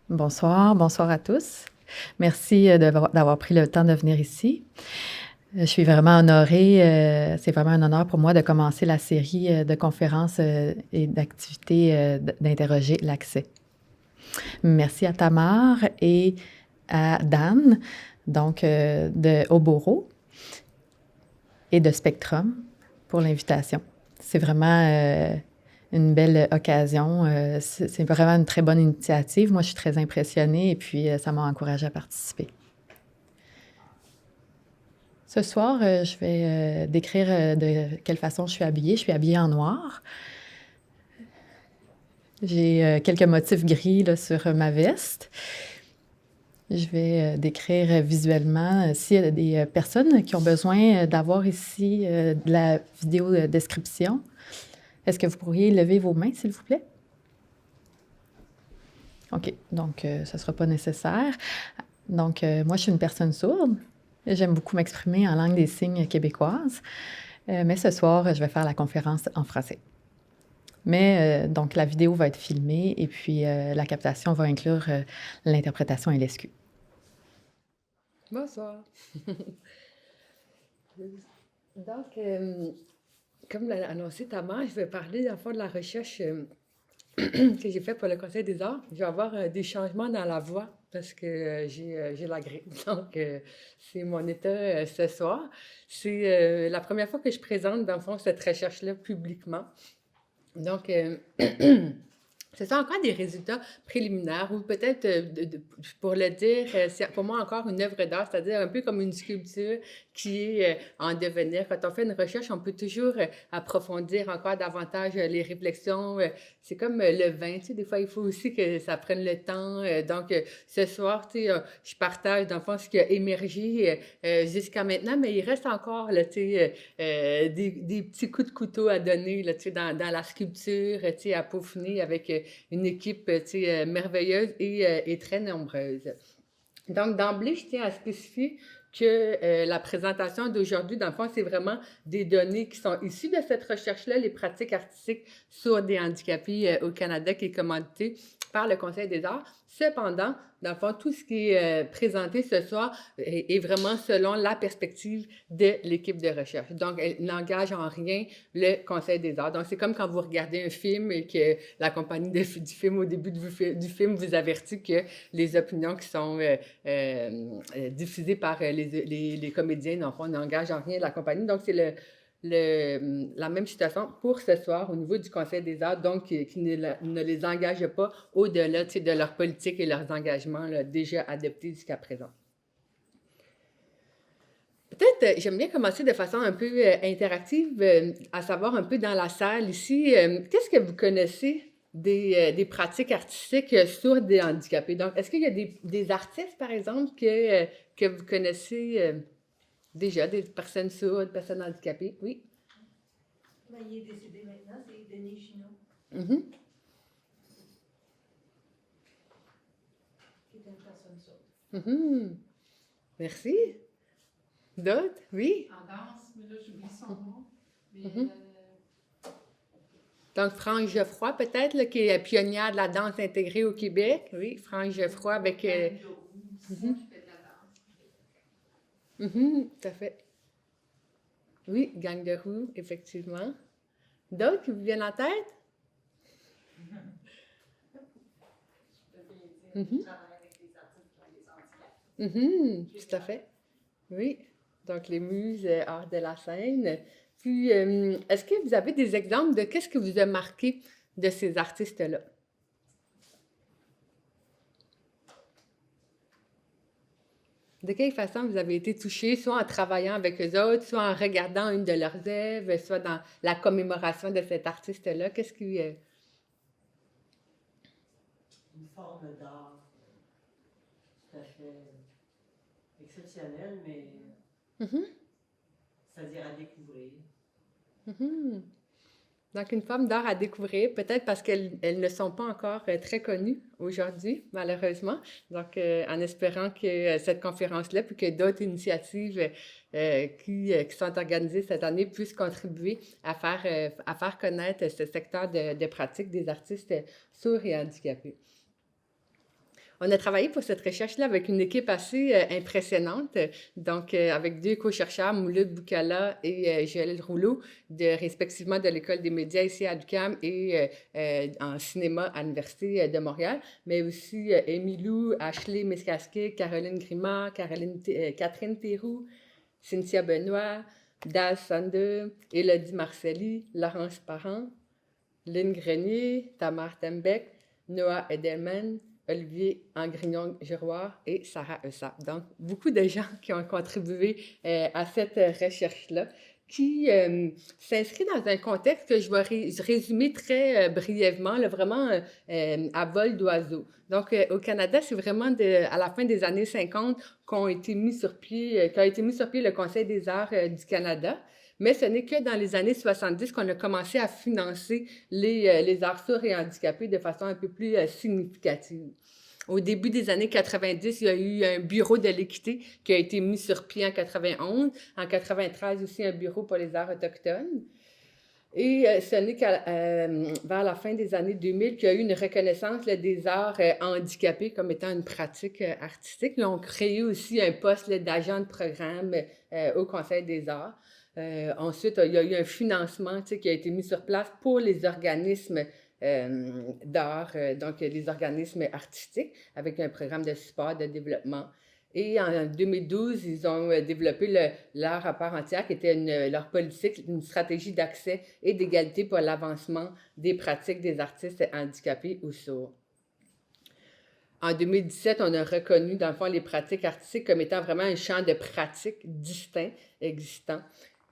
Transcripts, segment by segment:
Bonsoir, bonsoir à tous. Merci d'avoir pris le temps de venir ici. Je suis vraiment honorée, c'est vraiment un honneur pour moi de commencer la série de conférences et d'activités d'interroger l'accès. Merci à Tamar et à Dan, donc de Oboro et de Spectrum pour l'invitation. C'est vraiment une belle occasion. C'est vraiment une très bonne initiative. Moi, je suis très impressionnée et puis ça m'a encouragée à participer. Ce soir, je vais décrire de quelle façon je suis habillée. Je suis habillée en noir. J'ai quelques motifs gris là, sur ma veste. Je vais décrire visuellement s'il y a des personnes qui ont besoin d'avoir ici de la vidéo description. Est-ce que vous pourriez lever vos mains, s'il vous plaît? OK, donc ce ne sera pas nécessaire. Donc, moi, je suis une personne sourde. J'aime beaucoup m'exprimer en langue des signes québécoise. Mais ce soir, je vais faire la conférence en français. Mais donc, la vidéo va être filmée et puis la captation va inclure l'interprétation et l'escu. Bonsoir. Donc, comme l'a annoncé Tamar, je vais parler dans le fond de la recherche que j'ai faite pour le Conseil des arts. Je vais avoir des changements dans la voix parce que j'ai la grippe. Donc, c'est mon état ce soir. C'est la première fois que je présente, dans le fond, cette recherche-là publiquement. Donc, ce sont encore des résultats préliminaires ou peut-être, pour le dire, c'est pour moi encore une œuvre d'art, c'est-à-dire un peu comme une sculpture qui est en devenir. Quand on fait une recherche, on peut toujours approfondir encore davantage les réflexions. C'est comme le vin, tu sais, des fois, il faut aussi que ça prenne le temps. Donc, ce soir, tu sais, je partage, dans le fond, ce qui a émergé jusqu'à maintenant, mais il reste encore, là, tu sais, des petits coups de couteau à donner, là, tu sais, dans la sculpture, tu sais, à peaufiner avec une équipe, tu sais, merveilleuse et très nombreuse. Donc, d'emblée, je tiens à spécifier que la présentation d'aujourd'hui, dans le fond, c'est vraiment des données qui sont issues de cette recherche-là, les pratiques artistiques sur des handicapés au Canada, qui est commanditée par le Conseil des arts. Cependant, dans le fond, tout ce qui est présenté ce soir est vraiment selon la perspective de l'équipe de recherche. Donc, elle n'engage en rien le Conseil des arts. Donc, c'est comme quand vous regardez un film et que la compagnie du film, au début du film, vous avertit que les opinions qui sont diffusées par les comédiens, dans le fond, n'engagent en rien la compagnie. Donc, c'est la même situation pour ce soir au niveau du Conseil des arts, donc qui ne les engage pas au-delà de leur politique et leurs engagements là, déjà adoptés jusqu'à présent. Peut-être, j'aime bien commencer de façon un peu interactive, à savoir un peu dans la salle ici, qu'est-ce que vous connaissez des pratiques artistiques sur des handicapés? Donc, est-ce qu'il y a des artistes, par exemple, que vous connaissez déjà, des personnes sourdes, des personnes handicapées? Oui. Ben, il est décédé maintenant, c'est Denis Chinot, Mhm. qui est une personne sourde. Mhm. Merci. D'autres? Oui. En danse, mais là, j'oublie son nom. Mais, Mhm. Donc, France Geoffroy, peut-être, là, qui est pionnière de la danse intégrée au Québec. Oui, France Geoffroy avec... Gang de roue aussi, Mhm. qui fait de la danse. Tout à fait. Oui, Gang de roue, effectivement. D'autres qui vous viennent en tête? Je travaille avec des artistes qui ont des handicaps. Tout à fait. Oui. Donc, les muses hors de la scène. Puis, est-ce que vous avez des exemples de qu'est-ce que vous a marqué de ces artistes-là? De quelle façon vous avez été touché, soit en travaillant avec eux autres, soit en regardant une de leurs œuvres, soit dans la commémoration de cet artiste-là? Qu'est-ce qui... Une forme d'art tout à fait exceptionnelle, mais c'est-à-dire à découvrir. Donc, une forme d'art à découvrir, peut-être parce qu'elles ne sont pas encore très connues aujourd'hui, malheureusement. Donc, en espérant que cette conférence-là, puis que d'autres initiatives qui sont organisées cette année puissent contribuer à faire connaître ce secteur de pratique des artistes sourds et handicapés. On a travaillé pour cette recherche-là avec une équipe assez impressionnante, donc avec 2 co-chercheurs, Mouloud Boukala et Joël Rouleau, respectivement de l'École des médias ici à l'UQAM et en cinéma à l'Université de Montréal, mais aussi Émilou, Ashley Miskaskik, Caroline Grima, Catherine Théroux, Cynthia Benoît, Daz Sander, Élodie Marcelli, Laurence Parent, Lynn Grenier, Tamar Tembeck, Noah Edelman, Olivier Angrignon-Giroir et Sarah Essa. Donc, beaucoup de gens qui ont contribué à cette recherche-là, qui s'inscrit dans un contexte que je vais résumer très brièvement, là, vraiment à vol d'oiseau. Donc, au Canada, c'est vraiment à la fin des années 50 qu'a été mis sur pied le Conseil des arts du Canada. Mais ce n'est que dans les années 70 qu'on a commencé à financer les arts sourds et handicapés de façon un peu plus significative. Au début des années 90, il y a eu un bureau de l'équité qui a été mis sur pied en 91. En 93 aussi, un bureau pour les arts autochtones. Et ce n'est vers la fin des années 2000 qu'il y a eu une reconnaissance là, des arts handicapés comme étant une pratique artistique. Ils ont créé aussi un poste d'agent de programme au Conseil des arts. Ensuite, il y a eu un financement qui a été mis sur place pour les organismes d'art, donc les organismes artistiques, avec un programme de support, de développement. Et en 2012, ils ont développé l'art à part entière, qui était leur politique, une stratégie d'accès et d'égalité pour l'avancement des pratiques des artistes handicapés ou sourds. En 2017, on a reconnu, dans le fond, les pratiques artistiques comme étant vraiment un champ de pratiques distinct, existant.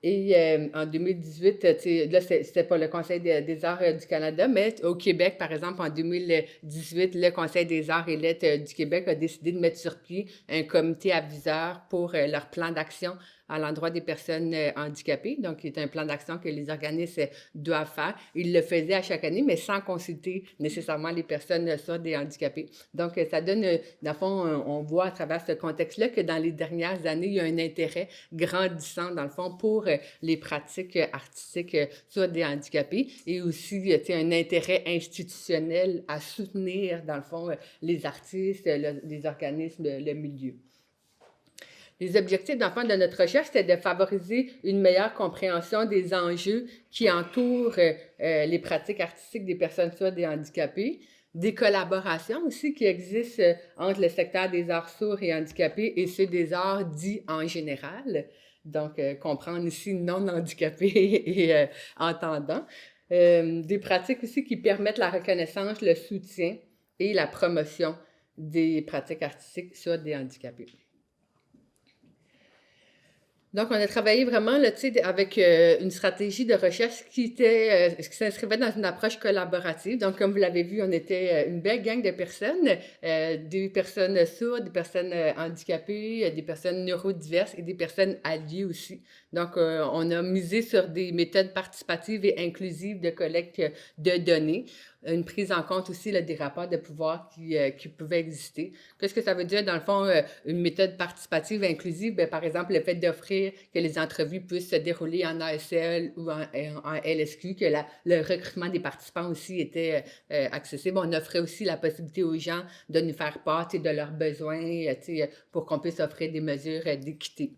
Et en 2018, là, c'était pas le Conseil des arts du Canada, mais au Québec, par exemple, en 2018, le Conseil des arts et lettres du Québec a décidé de mettre sur pied un comité aviseur pour leur plan d'action à l'endroit des personnes handicapées. Donc, c'est un plan d'action que les organismes doivent faire. Ils le faisaient à chaque année, mais sans consulter nécessairement les personnes sourdes et handicapées. Donc, ça donne, dans le fond, on voit à travers ce contexte-là que dans les dernières années, il y a un intérêt grandissant, dans le fond, pour les pratiques artistiques sourdes et handicapées et aussi, un intérêt institutionnel à soutenir, dans le fond, les artistes, les organismes, le milieu. Les objectifs d'enfants de notre recherche, c'était de favoriser une meilleure compréhension des enjeux qui entourent les pratiques artistiques des personnes sourdes et handicapées, des collaborations aussi qui existent entre le secteur des arts sourds et handicapés et ceux des arts dits en général, donc comprendre ici non-handicapés et entendants. Des pratiques aussi qui permettent la reconnaissance, le soutien et la promotion des pratiques artistiques sourdes et handicapées. Donc, on a travaillé vraiment là, avec une stratégie de recherche qui s'inscrivait dans une approche collaborative. Donc, comme vous l'avez vu, on était une belle gang de personnes, des personnes sourdes, des personnes handicapées, des personnes neurodiverses et des personnes alliées aussi. Donc, on a misé sur des méthodes participatives et inclusives de collecte de données. Une prise en compte aussi là, des rapports de pouvoir qui pouvaient exister. Qu'est-ce que ça veut dire, dans le fond, une méthode participative inclusive? Bien, par exemple, le fait d'offrir que les entrevues puissent se dérouler en ASL ou en LSQ, que le recrutement des participants aussi était accessible. On offrait aussi la possibilité aux gens de nous faire part de leurs besoins pour qu'on puisse offrir des mesures d'équité.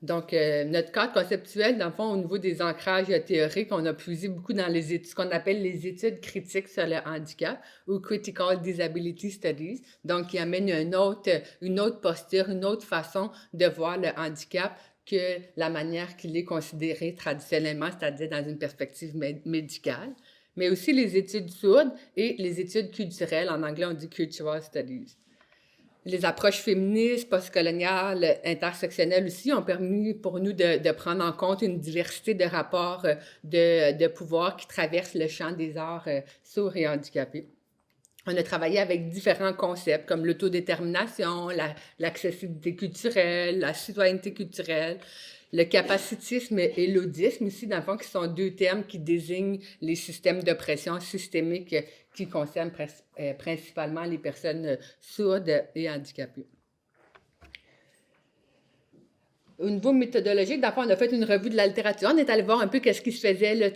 Donc, notre cadre conceptuel, dans le fond, au niveau des ancrages théoriques, on a puisé beaucoup dans ce qu'on appelle les études critiques sur le handicap ou Critical Disability Studies, donc qui amène une autre posture, une autre façon de voir le handicap que la manière qu'il est considéré traditionnellement, c'est-à-dire dans une perspective médicale, mais aussi les études sourdes et les études culturelles, en anglais on dit Cultural Studies. Les approches féministes, postcoloniales, intersectionnelles aussi ont permis pour nous de prendre en compte une diversité de rapports de pouvoir qui traversent le champ des arts sourds et handicapés. On a travaillé avec différents concepts comme l'autodétermination, l'accessibilité culturelle, la citoyenneté culturelle, le capacitisme et l'audisme aussi, dans le fond, qui sont 2 termes qui désignent les systèmes d'oppression systémique qui concernent principalement les personnes sourdes et handicapées. au niveau méthodologique, dans le fond, on a fait une revue de la littérature. On est allé voir un peu qu'est-ce qui se faisait, là,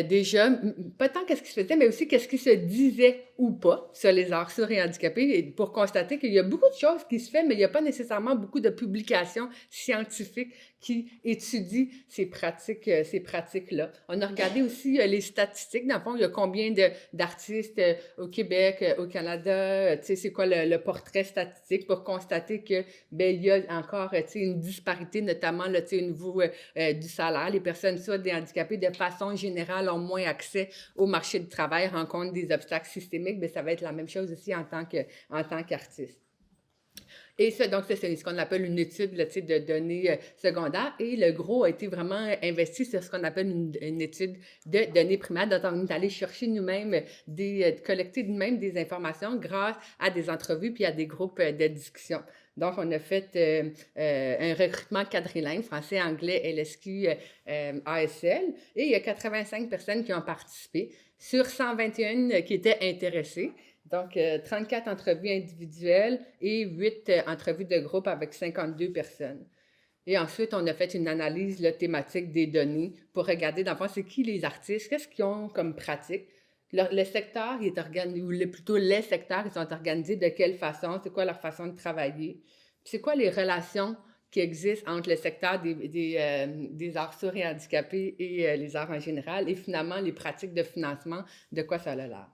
déjà, pas tant qu'est-ce qui se faisait, mais aussi qu'est-ce qui se disait ou pas sur les arts sourds et handicapés, et pour constater qu'il y a beaucoup de choses qui se font, mais il n'y a pas nécessairement beaucoup de publications scientifiques qui étudient ces pratiques-là. On a regardé aussi les statistiques. Dans le fond, il y a combien d'artistes au Québec, au Canada, c'est quoi le portrait statistique pour constater que, ben, il y a encore, une disparité, notamment, là, au niveau du salaire. Les personnes sourdes et handicapées, de façon générale, ont moins accès au marché du travail, rencontrent des obstacles systémiques. Bien, ça va être la même chose aussi en tant qu'artiste. Et ça, donc, c'est ce qu'on appelle une étude là, de données secondaires. Et le gros a été vraiment investi sur ce qu'on appelle une étude de données primaires. Donc, on est allé chercher nous-mêmes, collecter nous-mêmes des informations grâce à des entrevues puis à des groupes de discussion. Donc, on a fait un recrutement quadrilingue, français, anglais, LSQ, ASL. Et il y a 85 personnes qui ont participé sur 121 qui étaient intéressées. Donc, 34 entrevues individuelles et 8 entrevues de groupe avec 52 personnes. Et ensuite, on a fait une analyse là, thématique des données pour regarder, dans le fond, c'est qui les artistes, qu'est-ce qu'ils ont comme pratique. Le secteur, il est organisé, ou plutôt les secteurs, ils sont organisés de quelle façon, c'est quoi leur façon de travailler, puis c'est quoi les relations qui existent entre le secteur des arts sourds et handicapés et les arts en général, et finalement, les pratiques de financement, de quoi ça a l'air.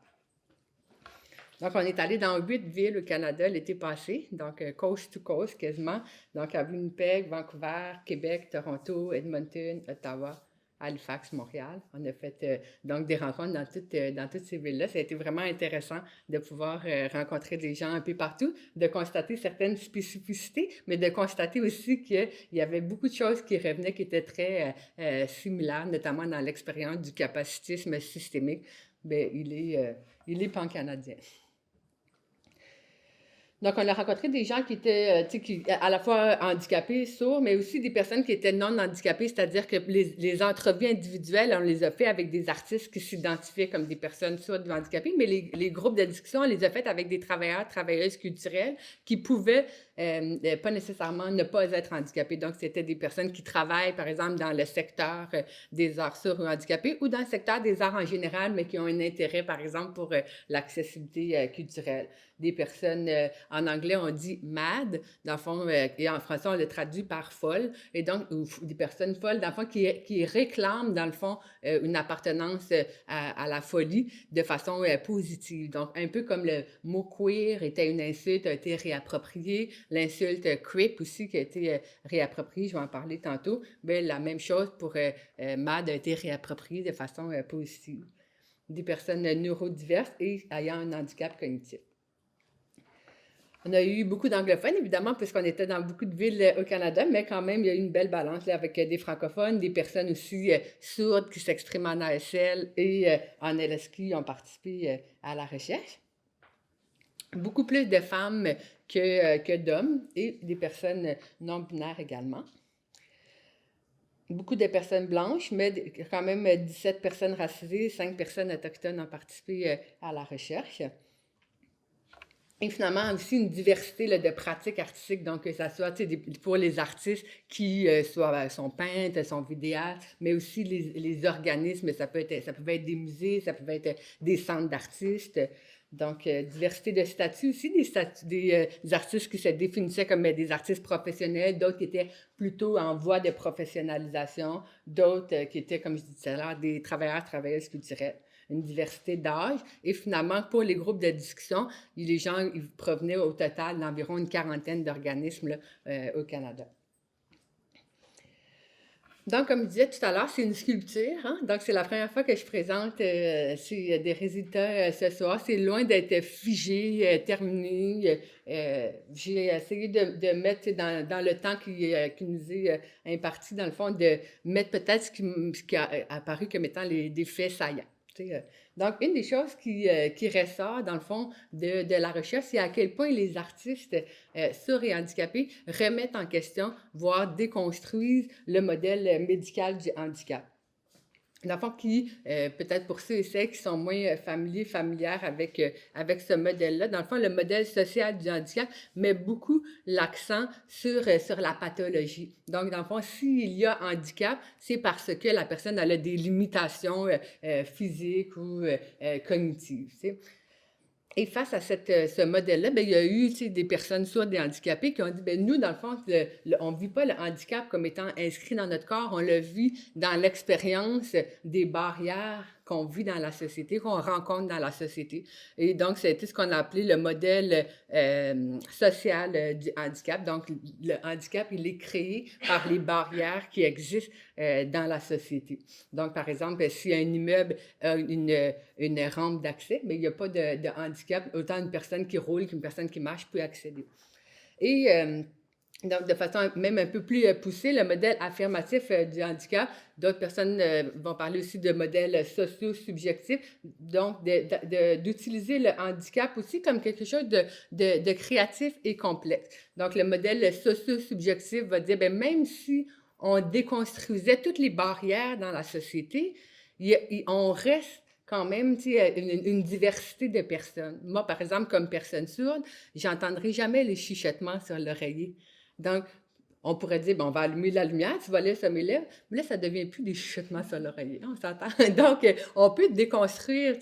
Donc, on est allé dans 8 villes au Canada l'été passé, donc coast to coast quasiment. Donc, à Winnipeg, Vancouver, Québec, Toronto, Edmonton, Ottawa, Halifax, Montréal. On a fait donc des rencontres dans toutes ces villes-là. Ça a été vraiment intéressant de pouvoir rencontrer des gens un peu partout, de constater certaines spécificités, mais de constater aussi qu'il y avait beaucoup de choses qui revenaient qui étaient très similaires, notamment dans l'expérience du capacitisme systémique. Bien, il est pan-canadien. Donc, on a rencontré des gens qui étaient à la fois handicapés, sourds, mais aussi des personnes qui étaient non handicapées, c'est-à-dire que les entrevues individuelles, on les a fait avec des artistes qui s'identifiaient comme des personnes sourdes ou handicapées, mais les groupes de discussion, on les a fait avec des travailleuses culturelles qui pouvaient pas nécessairement ne pas être handicapés. Donc, c'était des personnes qui travaillent, par exemple, dans le secteur des arts sourds ou handicapés ou dans le secteur des arts en général, mais qui ont un intérêt, par exemple, pour l'accessibilité culturelle. Des personnes, en anglais, on dit « mad », dans le fond, et en français, on le traduit par « folle », et donc, ou des personnes folles, dans le fond, qui réclament, dans le fond, une appartenance à la folie de façon positive. Donc, un peu comme le mot « queer » était une insulte, a été réapproprié, l'insulte « creep » aussi, qui a été réappropriée, je vais en parler tantôt, bien, la même chose pour « mad » a été réappropriée de façon positive. Des personnes neurodiverses et ayant un handicap cognitif. On a eu beaucoup d'anglophones, évidemment, puisqu'on était dans beaucoup de villes au Canada, mais quand même, il y a eu une belle balance là, avec des francophones, des personnes aussi sourdes qui s'expriment en ASL et en LSQ ont participé à la recherche. Beaucoup plus de femmes que d'hommes et des personnes non-binaires également. Beaucoup de personnes blanches, mais quand même 17 personnes racisées, 5 personnes autochtones ont participé à la recherche. Et finalement, aussi une diversité là, de pratiques artistiques, donc que ça soit pour les artistes qui sont peintres, sont vidéastes, mais aussi les organismes, ça pouvait être des musées, ça pouvait être des centres d'artistes. Donc, diversité de statuts aussi, des artistes qui se définissaient comme des artistes professionnels, d'autres qui étaient plutôt en voie de professionnalisation, d'autres qui étaient, comme je disais là, des travailleuses culturelles. Une diversité d'âge. Et finalement, pour les groupes de discussion, les gens ils provenaient au total d'environ une quarantaine d'organismes au Canada. Donc, comme je disais tout à l'heure, c'est une sculpture. Hein? Donc, c'est la première fois que je présente des résultats ce soir. C'est loin d'être figé, terminé. J'ai essayé de mettre dans le temps qui nous est imparti, dans le fond, de mettre peut-être ce qui a apparu comme étant des faits saillants. Donc, une des choses qui ressort, dans le fond, de la recherche, c'est à quel point les artistes sourds et handicapés remettent en question, voire déconstruisent le modèle médical du handicap. dans le fond, qui, peut-être pour ceux et celles qui sont moins familières avec ce modèle-là, dans le fond, le modèle social du handicap met beaucoup l'accent sur la pathologie. Donc, dans le fond, s'il y a handicap, c'est parce que la personne elle a des limitations physiques ou cognitives. Tu sais. Et face à ce modèle-là, ben, il y a eu des personnes sourdes et handicapées qui ont dit, ben, nous, dans le fond, on ne vit pas le handicap comme étant inscrit dans notre corps, on le vit dans l'expérience des barrières qu'on vit dans la société, qu'on rencontre dans la société. Et donc, c'était ce qu'on a appelé le modèle social du handicap. Donc, le handicap, il est créé par les barrières qui existent dans la société. Donc, par exemple, si un immeuble a une rampe d'accès, mais il n'y a pas de handicap, autant une personne qui roule qu'une personne qui marche peut accéder. Et donc, de façon même un peu plus poussée, le modèle affirmatif du handicap, d'autres personnes vont parler aussi de modèle socio-subjectif, donc d'utiliser le handicap aussi comme quelque chose de créatif et complexe. Donc, le modèle socio-subjectif va dire, bien, même si on déconstruisait toutes les barrières dans la société, on reste quand même une diversité de personnes. Moi, par exemple, comme personne sourde, j'entendrai jamais les chuchotements sur l'oreiller. Donc, on pourrait dire, bon, on va allumer la lumière, tu vas laisser ça m'élève, mais là, ça ne devient plus des chuchotements sur l'oreiller. On s'entend? Donc, on peut déconstruire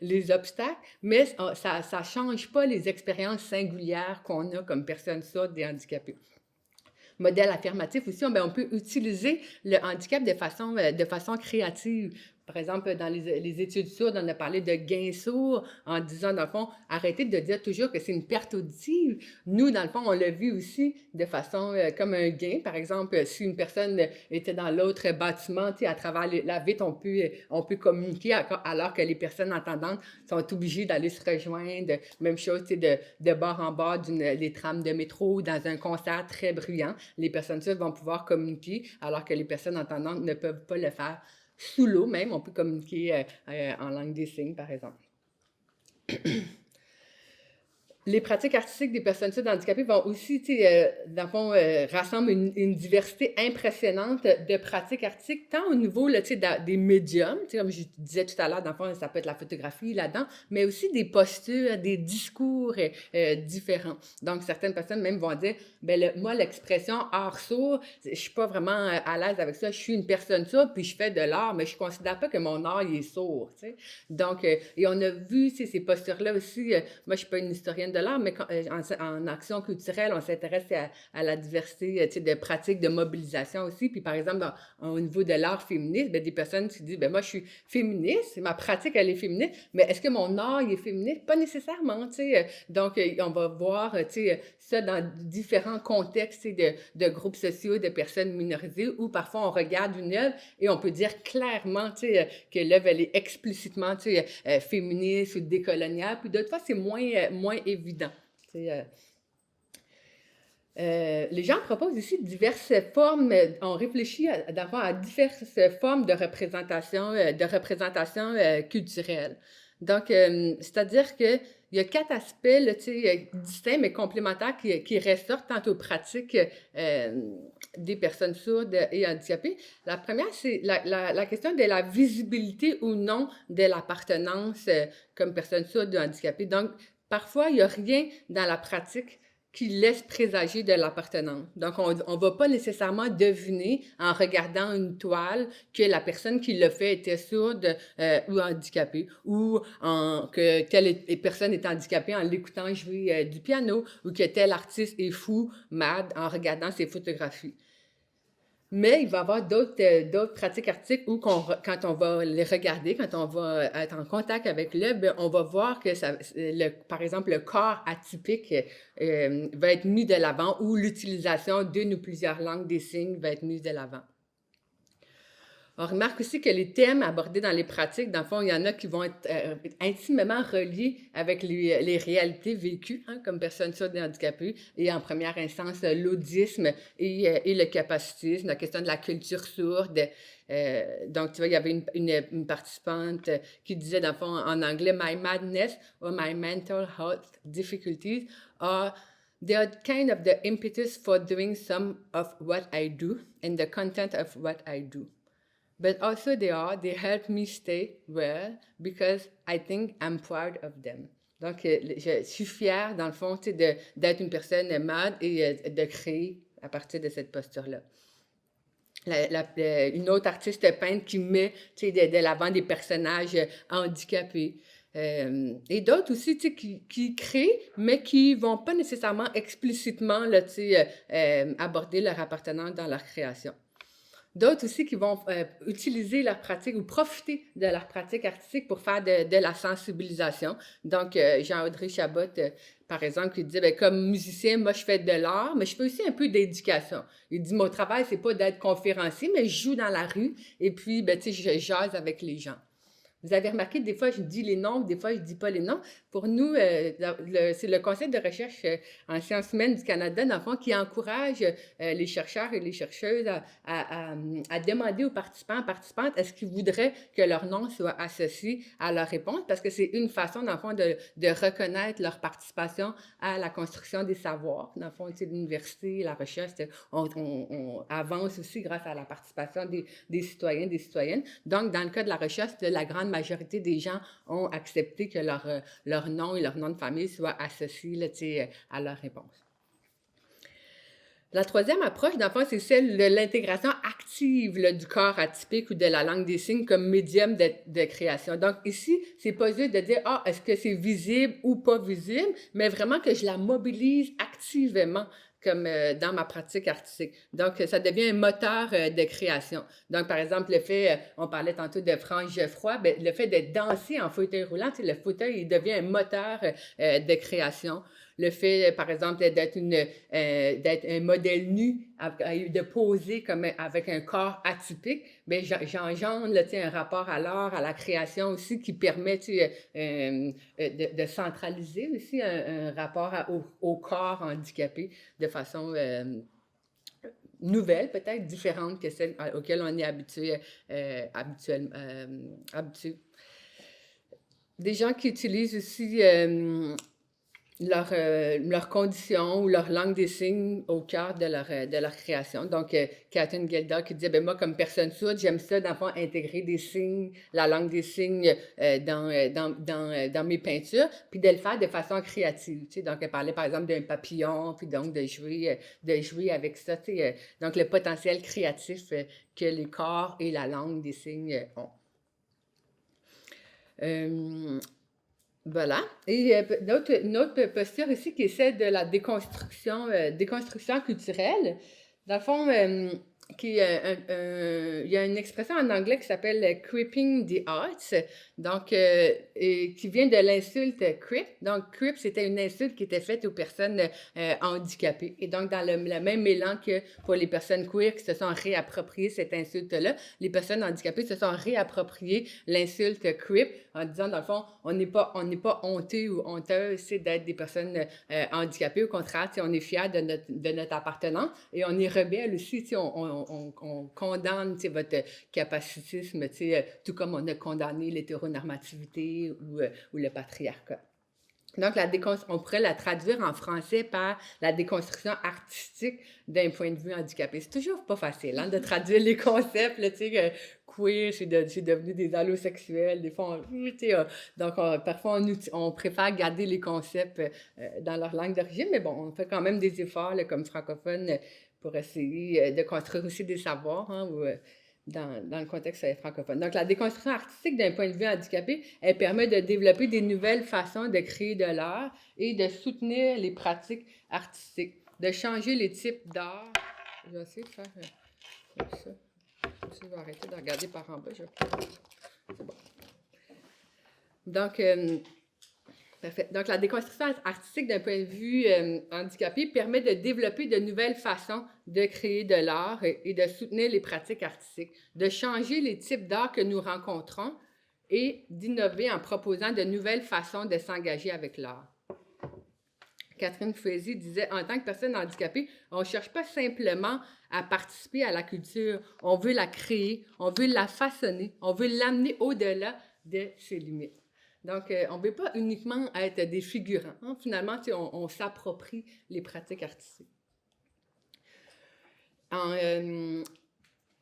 les obstacles, mais ça ne change pas les expériences singulières qu'on a comme personnes sourdes et handicapées. Modèle affirmatif aussi, on peut utiliser le handicap de façon créative. Par exemple, dans les études sourdes, on a parlé de gain sourd en disant, dans le fond, arrêtez de dire toujours que c'est une perte auditive. Nous, dans le fond, on l'a vu aussi de façon comme un gain. Par exemple, si une personne était dans l'autre bâtiment, à travers la vitre, on peut communiquer alors que les personnes entendantes sont obligées d'aller se rejoindre. Même chose, de bord en bord des trams de métro ou dans un concert très bruyant. Les personnes sourdes vont pouvoir communiquer alors que les personnes entendantes ne peuvent pas le faire. Sous l'eau même, on peut communiquer en langue des signes, par exemple. Les pratiques artistiques des personnes sourdes handicapées vont aussi, dans le fond, rassemblent une diversité impressionnante de pratiques artistiques, tant au niveau là, des médiums, comme je disais tout à l'heure, dans le fond, ça peut être la photographie là-dedans, mais aussi des postures, des discours différents. Donc, certaines personnes même vont dire, ben moi, l'expression art sourd, je ne suis pas vraiment à l'aise avec ça, je suis une personne sourde, puis je fais de l'art, mais je ne considère pas que mon art il est sourd. T'sais. Donc, et on a vu ces postures-là aussi, moi, je ne suis pas une historienne de l'art, mais en action culturelle, on s'intéresse à la diversité de pratiques de mobilisation aussi. Puis, par exemple, au niveau de l'art féministe, bien, des personnes qui disent, bien, moi, je suis féministe, ma pratique, elle est féministe, mais est-ce que mon art, il est féministe? Pas nécessairement, tu sais. Donc, on va voir, tu sais, ça dans différents contextes de groupes sociaux, de personnes minorisées, où parfois on regarde une œuvre et on peut dire clairement, tu sais, que l'œuvre, elle est explicitement, tu sais, féministe ou décoloniale, puis d'autres fois, c'est moins évident. Les gens proposent ici diverses formes, on réfléchit à diverses formes de représentation culturelle. Donc, c'est-à-dire qu'il y a 4 aspects là, distincts mais complémentaires qui ressortent quant aux pratiques des personnes sourdes et handicapées. La première, c'est la question de la visibilité ou non de l'appartenance comme personne sourde ou handicapée. Donc, parfois, il n'y a rien dans la pratique qui laisse présager de l'appartenance. Donc, on ne va pas nécessairement deviner en regardant une toile que la personne qui l'a fait était sourde ou handicapée, ou que telle personne est handicapée en l'écoutant jouer du piano, ou que tel artiste est fou, mad, en regardant ses photographies. Mais il va y avoir d'autres pratiques artistiques où quand on va les regarder, quand on va être en contact avec l'œuvre, on va voir que, par exemple, le corps atypique va être mis de l'avant ou l'utilisation d'une ou plusieurs langues des signes va être mise de l'avant. On remarque aussi que les thèmes abordés dans les pratiques, dans le fond, il y en a qui vont être intimement reliés avec les réalités vécues, comme personnes sourdes et handicapées, et en première instance, l'audisme et le capacitisme, la question de la culture sourde. Donc, tu vois, il y avait une participante qui disait, dans le fond, en anglais, « My madness or my mental health difficulties are they are kind of the impetus for doing some of what I do and the content of what I do. » but also they help me stay well because I think I'm proud of them. Donc, je suis fière, dans le fond, d'être une personne aimable et de créer à partir de cette posture-là. Une autre artiste peintre qui met de l'avant des personnages handicapés. Et d'autres aussi qui créent, mais qui ne vont pas nécessairement explicitement là, aborder leur appartenance dans leur création. D'autres aussi qui vont utiliser leur pratique ou profiter de leur pratique artistique pour faire de la sensibilisation. Donc, Jean-Audrey Chabot, par exemple, qui disait, bien, comme musicien, moi, je fais de l'art, mais je fais aussi un peu d'éducation. Il dit, mon travail, c'est pas d'être conférencier, mais je joue dans la rue et puis, ben, tu sais, je jase avec les gens. Vous avez remarqué, des fois, je dis les noms, des fois, je ne dis pas les noms. Pour nous, c'est le Conseil de recherche en sciences humaines du Canada, dans le fond, qui encourage les chercheurs et les chercheuses à demander aux participants, participantes, est-ce qu'ils voudraient que leur nom soit associé à leur réponse, parce que c'est une façon, dans le fond, de reconnaître leur participation à la construction des savoirs. Dans le fond, l'université, la recherche, on avance aussi grâce à la participation des citoyens, des citoyennes. Donc, dans le cas de la recherche, la grande majorité des gens ont accepté que leur nom et leur nom de famille soient associés là, à leur réponse. La troisième approche, dans le fond, c'est celle de l'intégration active là, du corps atypique ou de la langue des signes comme médium de création. Donc ici, c'est pas juste de dire « Ah, est-ce que c'est visible ou pas visible? » mais vraiment que je la mobilise activement comme dans ma pratique artistique. Donc, ça devient un moteur de création. Donc, par exemple, le fait, on parlait tantôt de France Geoffroy, bien, le fait de danser en fauteuil roulant, le fauteuil, il devient un moteur de création. Le fait, par exemple, d'être un modèle nu, de poser comme avec un corps atypique, bien, j'engendre là, un rapport à l'art, à la création aussi, qui permet de centraliser aussi un rapport au corps handicapé de façon nouvelle, peut-être différente que celle auquel on est habitué. Des gens qui utilisent aussi leurs conditions ou leur langue des signes au cœur de leur création. Donc, Catherine Gelda qui disait, ben moi, comme personne sourde, j'aime ça, dans le fond, intégrer des signes, la langue des signes dans mes peintures, puis de le faire de façon créative. Tu sais. Donc, elle parlait, par exemple, d'un papillon, puis donc de jouer avec ça. Tu sais. Donc, le potentiel créatif que les corps et la langue des signes ont. Voilà. Et une autre posture ici qui est celle de la déconstruction culturelle. Dans le fond, il y a une expression en anglais qui s'appelle « creeping the arts », donc, et qui vient de l'insulte « creep ». Donc, « creep », c'était une insulte qui était faite aux personnes handicapées. Et donc, dans le même élan que pour les personnes queer qui se sont réappropriées cette insulte-là, les personnes handicapées se sont réappropriées l'insulte « creep » en disant, dans le fond, on n'est pas honteux ou honteuse, c'est d'être des personnes handicapées. Au contraire, on est fiers de notre appartenance et on est rebelle aussi, on condamne votre capacitisme, tout comme on a condamné l'hétéronormativité ou le patriarcat. Donc, on pourrait la traduire en français par la déconstruction artistique d'un point de vue handicapé. C'est toujours pas facile de traduire les concepts, là, queer, c'est devenu des allosexuels, des fois, donc parfois on préfère garder les concepts dans leur langue d'origine, mais bon, on fait quand même des efforts là, comme francophones pour essayer de construire aussi des savoirs, dans le contexte francophone. Donc, la déconstruction artistique d'un point de vue handicapé, elle permet de développer des nouvelles façons de créer de l'art et de soutenir les pratiques artistiques, de changer les types d'art. Je vais essayer de faire comme ça. Je vais arrêter de regarder par en bas. C'est bon. Donc, parfait. Donc, la déconstruction artistique d'un point de vue handicapé permet de développer de nouvelles façons de créer de l'art et de soutenir les pratiques artistiques, de changer les types d'art que nous rencontrons et d'innover en proposant de nouvelles façons de s'engager avec l'art. Catherine Frézy disait, en tant que personne handicapée, on ne cherche pas simplement à participer à la culture, on veut la créer, on veut la façonner, on veut l'amener au-delà de ses limites. Donc, on ne veut pas uniquement être des figurants. Finalement, on s'approprie les pratiques artistiques.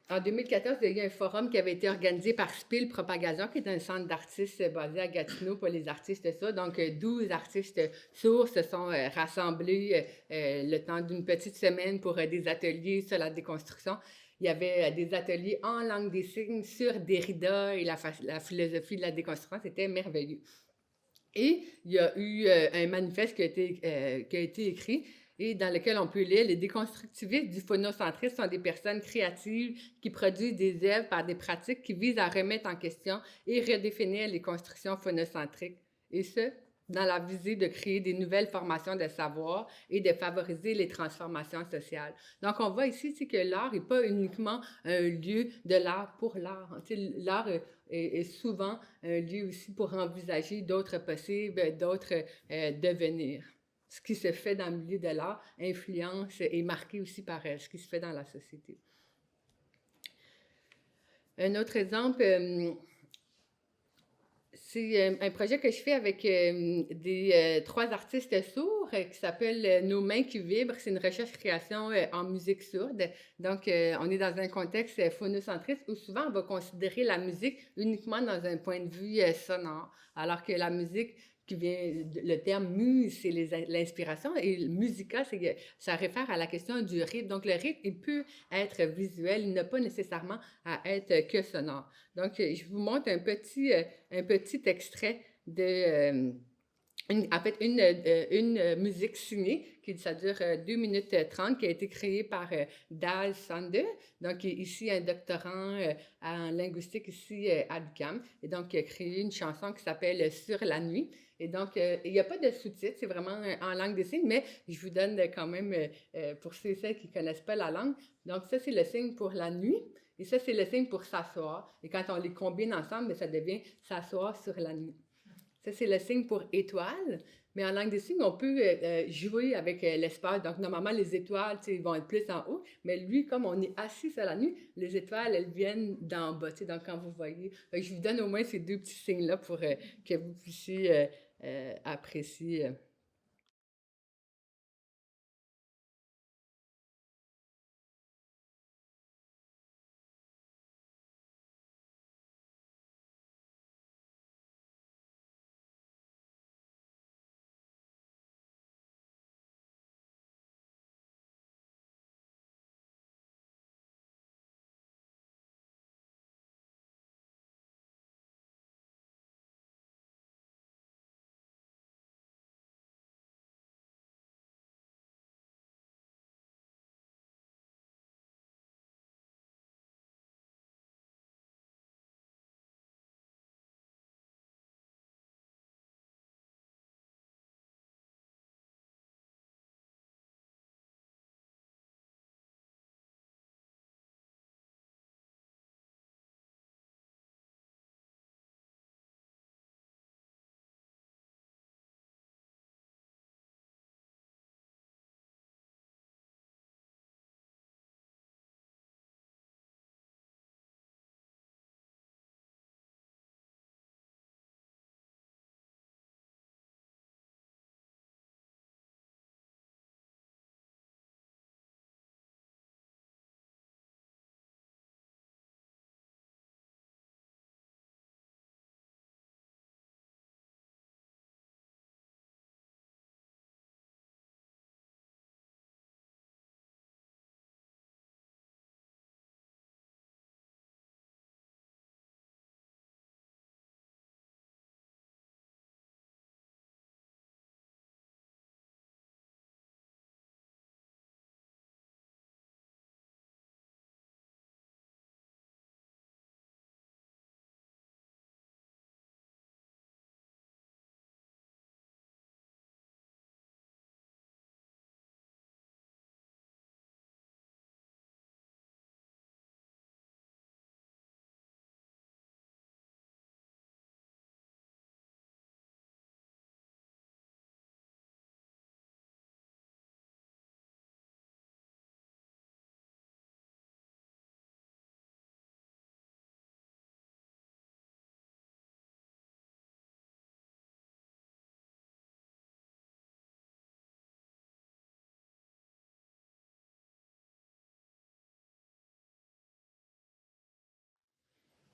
En 2014, il y a eu un forum qui avait été organisé par Spill Propagation, qui est un centre d'artistes basé à Gatineau pour les artistes ça. Donc, 12 artistes sourds se sont rassemblés le temps d'une petite semaine pour des ateliers sur la déconstruction. Il y avait des ateliers en langue des signes sur Derrida et la philosophie de la déconstruction. C'était merveilleux. Et il y a eu un manifeste qui a été écrit et dans lequel on peut lire les déconstructivistes du phonocentrisme sont des personnes créatives qui produisent des œuvres par des pratiques qui visent à remettre en question et redéfinir les constructions phonocentriques. Et ce, dans la visée de créer des nouvelles formations de savoir et de favoriser les transformations sociales. Donc, on voit ici que l'art n'est pas uniquement un lieu de l'art pour l'art. L'art est souvent un lieu aussi pour envisager d'autres possibles, d'autres devenirs. Ce qui se fait dans le milieu de l'art influence et est marqué aussi par ce qui se fait dans la société. Un autre exemple, c'est un projet que je fais avec trois artistes sourds qui s'appelle Nos mains qui vibrent. C'est une recherche-création en musique sourde. Donc, on est dans un contexte phonocentriste où souvent on va considérer la musique uniquement dans un point de vue sonore, alors que la musique qui vient, le terme muse, c'est l'inspiration, et musica, ça réfère à la question du rythme. Donc, le rythme, il peut être visuel, il n'a pas nécessairement à être que sonore. Donc, je vous montre un petit extrait de, une musique signée, ça dure 2 minutes 30, qui a été créée par Dal Sander, donc ici un doctorant en linguistique ici à l'UQAM, et donc il a créé une chanson qui s'appelle Sur la nuit. Et donc, il n'y a pas de sous-titres, c'est vraiment en langue des signes, mais je vous donne quand même, pour ceux et celles qui ne connaissent pas la langue, donc ça, c'est le signe pour la nuit, et ça, c'est le signe pour s'asseoir. Et quand on les combine ensemble, ça devient s'asseoir sur la nuit. Ça, c'est le signe pour étoile, mais en langue des signes, on peut jouer avec l'espace. Donc, normalement, les étoiles, ils vont être plus en haut, mais lui, comme on est assis sur la nuit, les étoiles, elles viennent d'en bas. Donc, quand vous voyez, je vous donne au moins ces deux petits signes-là pour que vous puissiez apprécier.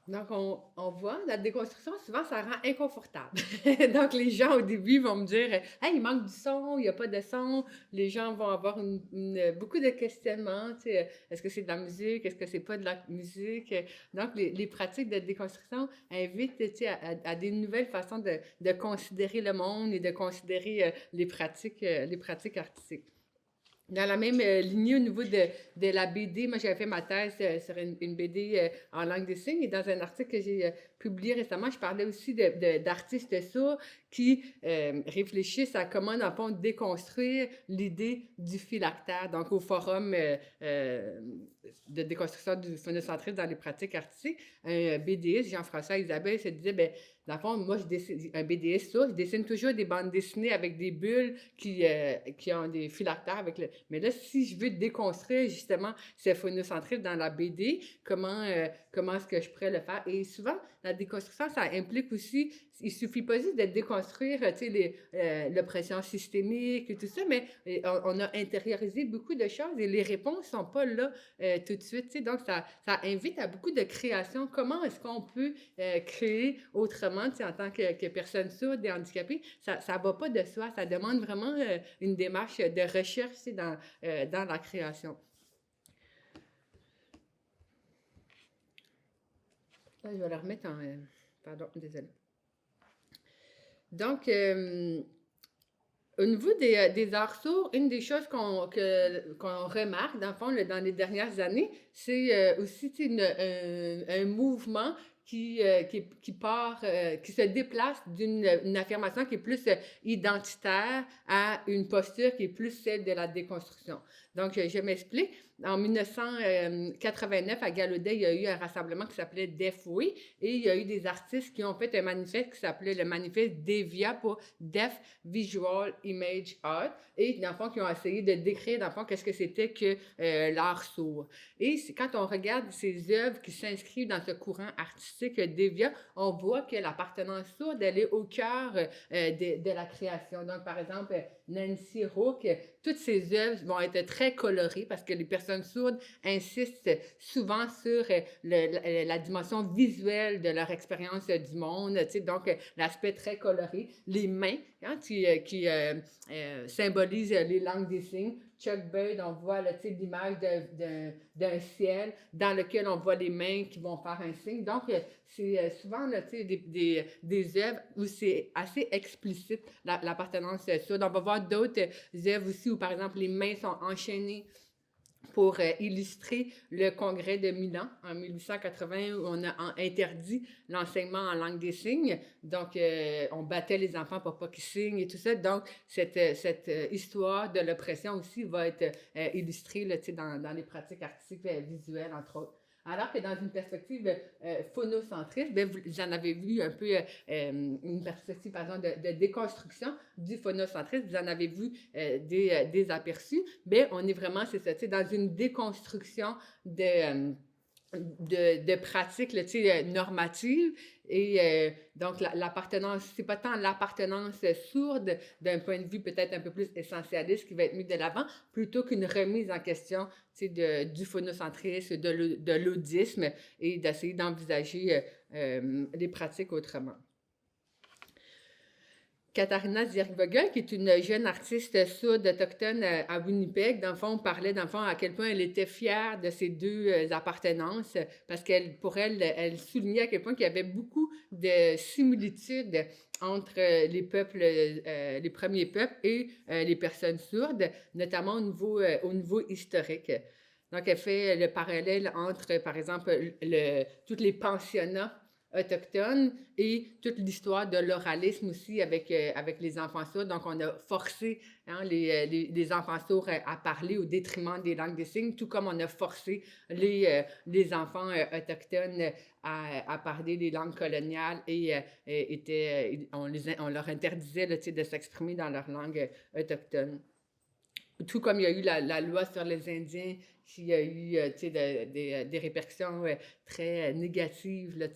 Donc, on voit, la déconstruction, souvent, ça rend inconfortable. Donc, les gens, au début, vont me dire, hey, il manque du son, il n'y a pas de son. Les gens vont avoir beaucoup de questionnements. Tu sais, est-ce que c'est de la musique? Est-ce que c'est pas de la musique? Donc, les pratiques de déconstruction invitent, tu sais, à des nouvelles façons de considérer le monde et de considérer les pratiques artistiques. Dans la même lignée au niveau de la BD, moi j'avais fait ma thèse sur une BD en langue des signes et dans un article que j'ai publié récemment, je parlais aussi d'artistes sourds qui réfléchissent à comment, dans le fond, déconstruire l'idée du phylactère. Donc, au forum de déconstruction du phonocentrisme dans les pratiques artistiques, un BDiste, Jean-François Isabelle, se disait, ben dans le fond, moi, je dessine, un BDiste sourd, je dessine toujours des bandes dessinées avec des bulles qui ont des phylactères avec le... Mais là, si je veux déconstruire justement ce phonocentrisme dans la BD, comment est-ce que je pourrais le faire? Et souvent, la déconstruction, ça implique aussi, il suffit pas juste de déconstruire, tu sais, l'oppression systémique et tout ça, mais on a intériorisé beaucoup de choses et les réponses sont pas là tout de suite, tu sais. Donc, ça invite à beaucoup de création. Comment est-ce qu'on peut créer autrement, tu sais, en tant que personne sourde et handicapée? Ça va pas de soi, ça demande vraiment une démarche de recherche, tu sais, dans la création. Là, je vais le remettre en... pardon, désolée. Donc, au niveau des arts sourds, une des choses qu'on remarque, dans le fond, dans les dernières années, c'est aussi un mouvement qui part, qui se déplace d'une affirmation qui est plus identitaire à une posture qui est plus celle de la déconstruction. Donc, je m'explique. En 1989, à Gallaudet, il y a eu un rassemblement qui s'appelait Deaf Way et il y a eu des artistes qui ont fait un manifeste qui s'appelait le manifeste DEVIA pour Deaf Visual Image Art et dans le fond, qui ont essayé de décrire dans le fond qu'est-ce que c'était que l'art sourd. Et quand on regarde ces œuvres qui s'inscrivent dans ce courant artistique DEVIA, on voit que l'appartenance sourde, elle est au cœur de la création. Donc, par exemple, Nancy Rook, toutes ses œuvres vont être très colorées parce que les personnes sourdes insistent souvent sur la dimension visuelle de leur expérience du monde, tu sais, donc l'aspect très coloré. Les mains, hein, qui symbolisent les langues des signes. Chuck Bird, on voit l'image d'un ciel dans lequel on voit les mains qui vont faire un signe. Donc, c'est souvent là, des œuvres où c'est assez explicite l'appartenance sourde. On va voir d'autres œuvres aussi où, par exemple, les mains sont enchaînées pour illustrer le congrès de Milan en 1880 où on a interdit l'enseignement en langue des signes. Donc, on battait les enfants pour pas qu'ils signent et tout ça. Donc, cette histoire de l'oppression aussi va être illustrée là, dans les pratiques artistiques visuelles, entre autres. Alors que dans une perspective phonocentriste, bien, vous en avez vu un peu une perspective, par exemple, de déconstruction du phonocentrisme, vous en avez vu des aperçus, mais on est vraiment, c'est ça, dans une déconstruction de pratiques là, normatives et donc l'appartenance, c'est pas tant l'appartenance sourde d'un point de vue peut-être un peu plus essentialiste qui va être mis de l'avant plutôt qu'une remise en question du phonocentrisme, de l'audisme et d'essayer d'envisager les pratiques autrement. Katharina Ziervogel, qui est une jeune artiste sourde autochtone à Winnipeg, dans le fond, on parlait à quel point elle était fière de ses deux appartenances, parce pour elle, elle soulignait à quel point il y avait beaucoup de similitudes entre les peuples, les premiers peuples et les personnes sourdes, notamment au niveau historique. Donc, elle fait le parallèle entre, par exemple, tous les pensionnats autochtones et toute l'histoire de l'oralisme aussi avec les enfants sourds. Donc, on a forcé les enfants sourds à parler au détriment des langues des signes, tout comme on a forcé les enfants autochtones à parler les langues coloniales et on leur interdisait là, de s'exprimer dans leur langue autochtone. Tout comme il y a eu la loi sur les Indiens, il y a eu des répercussions très négatives là,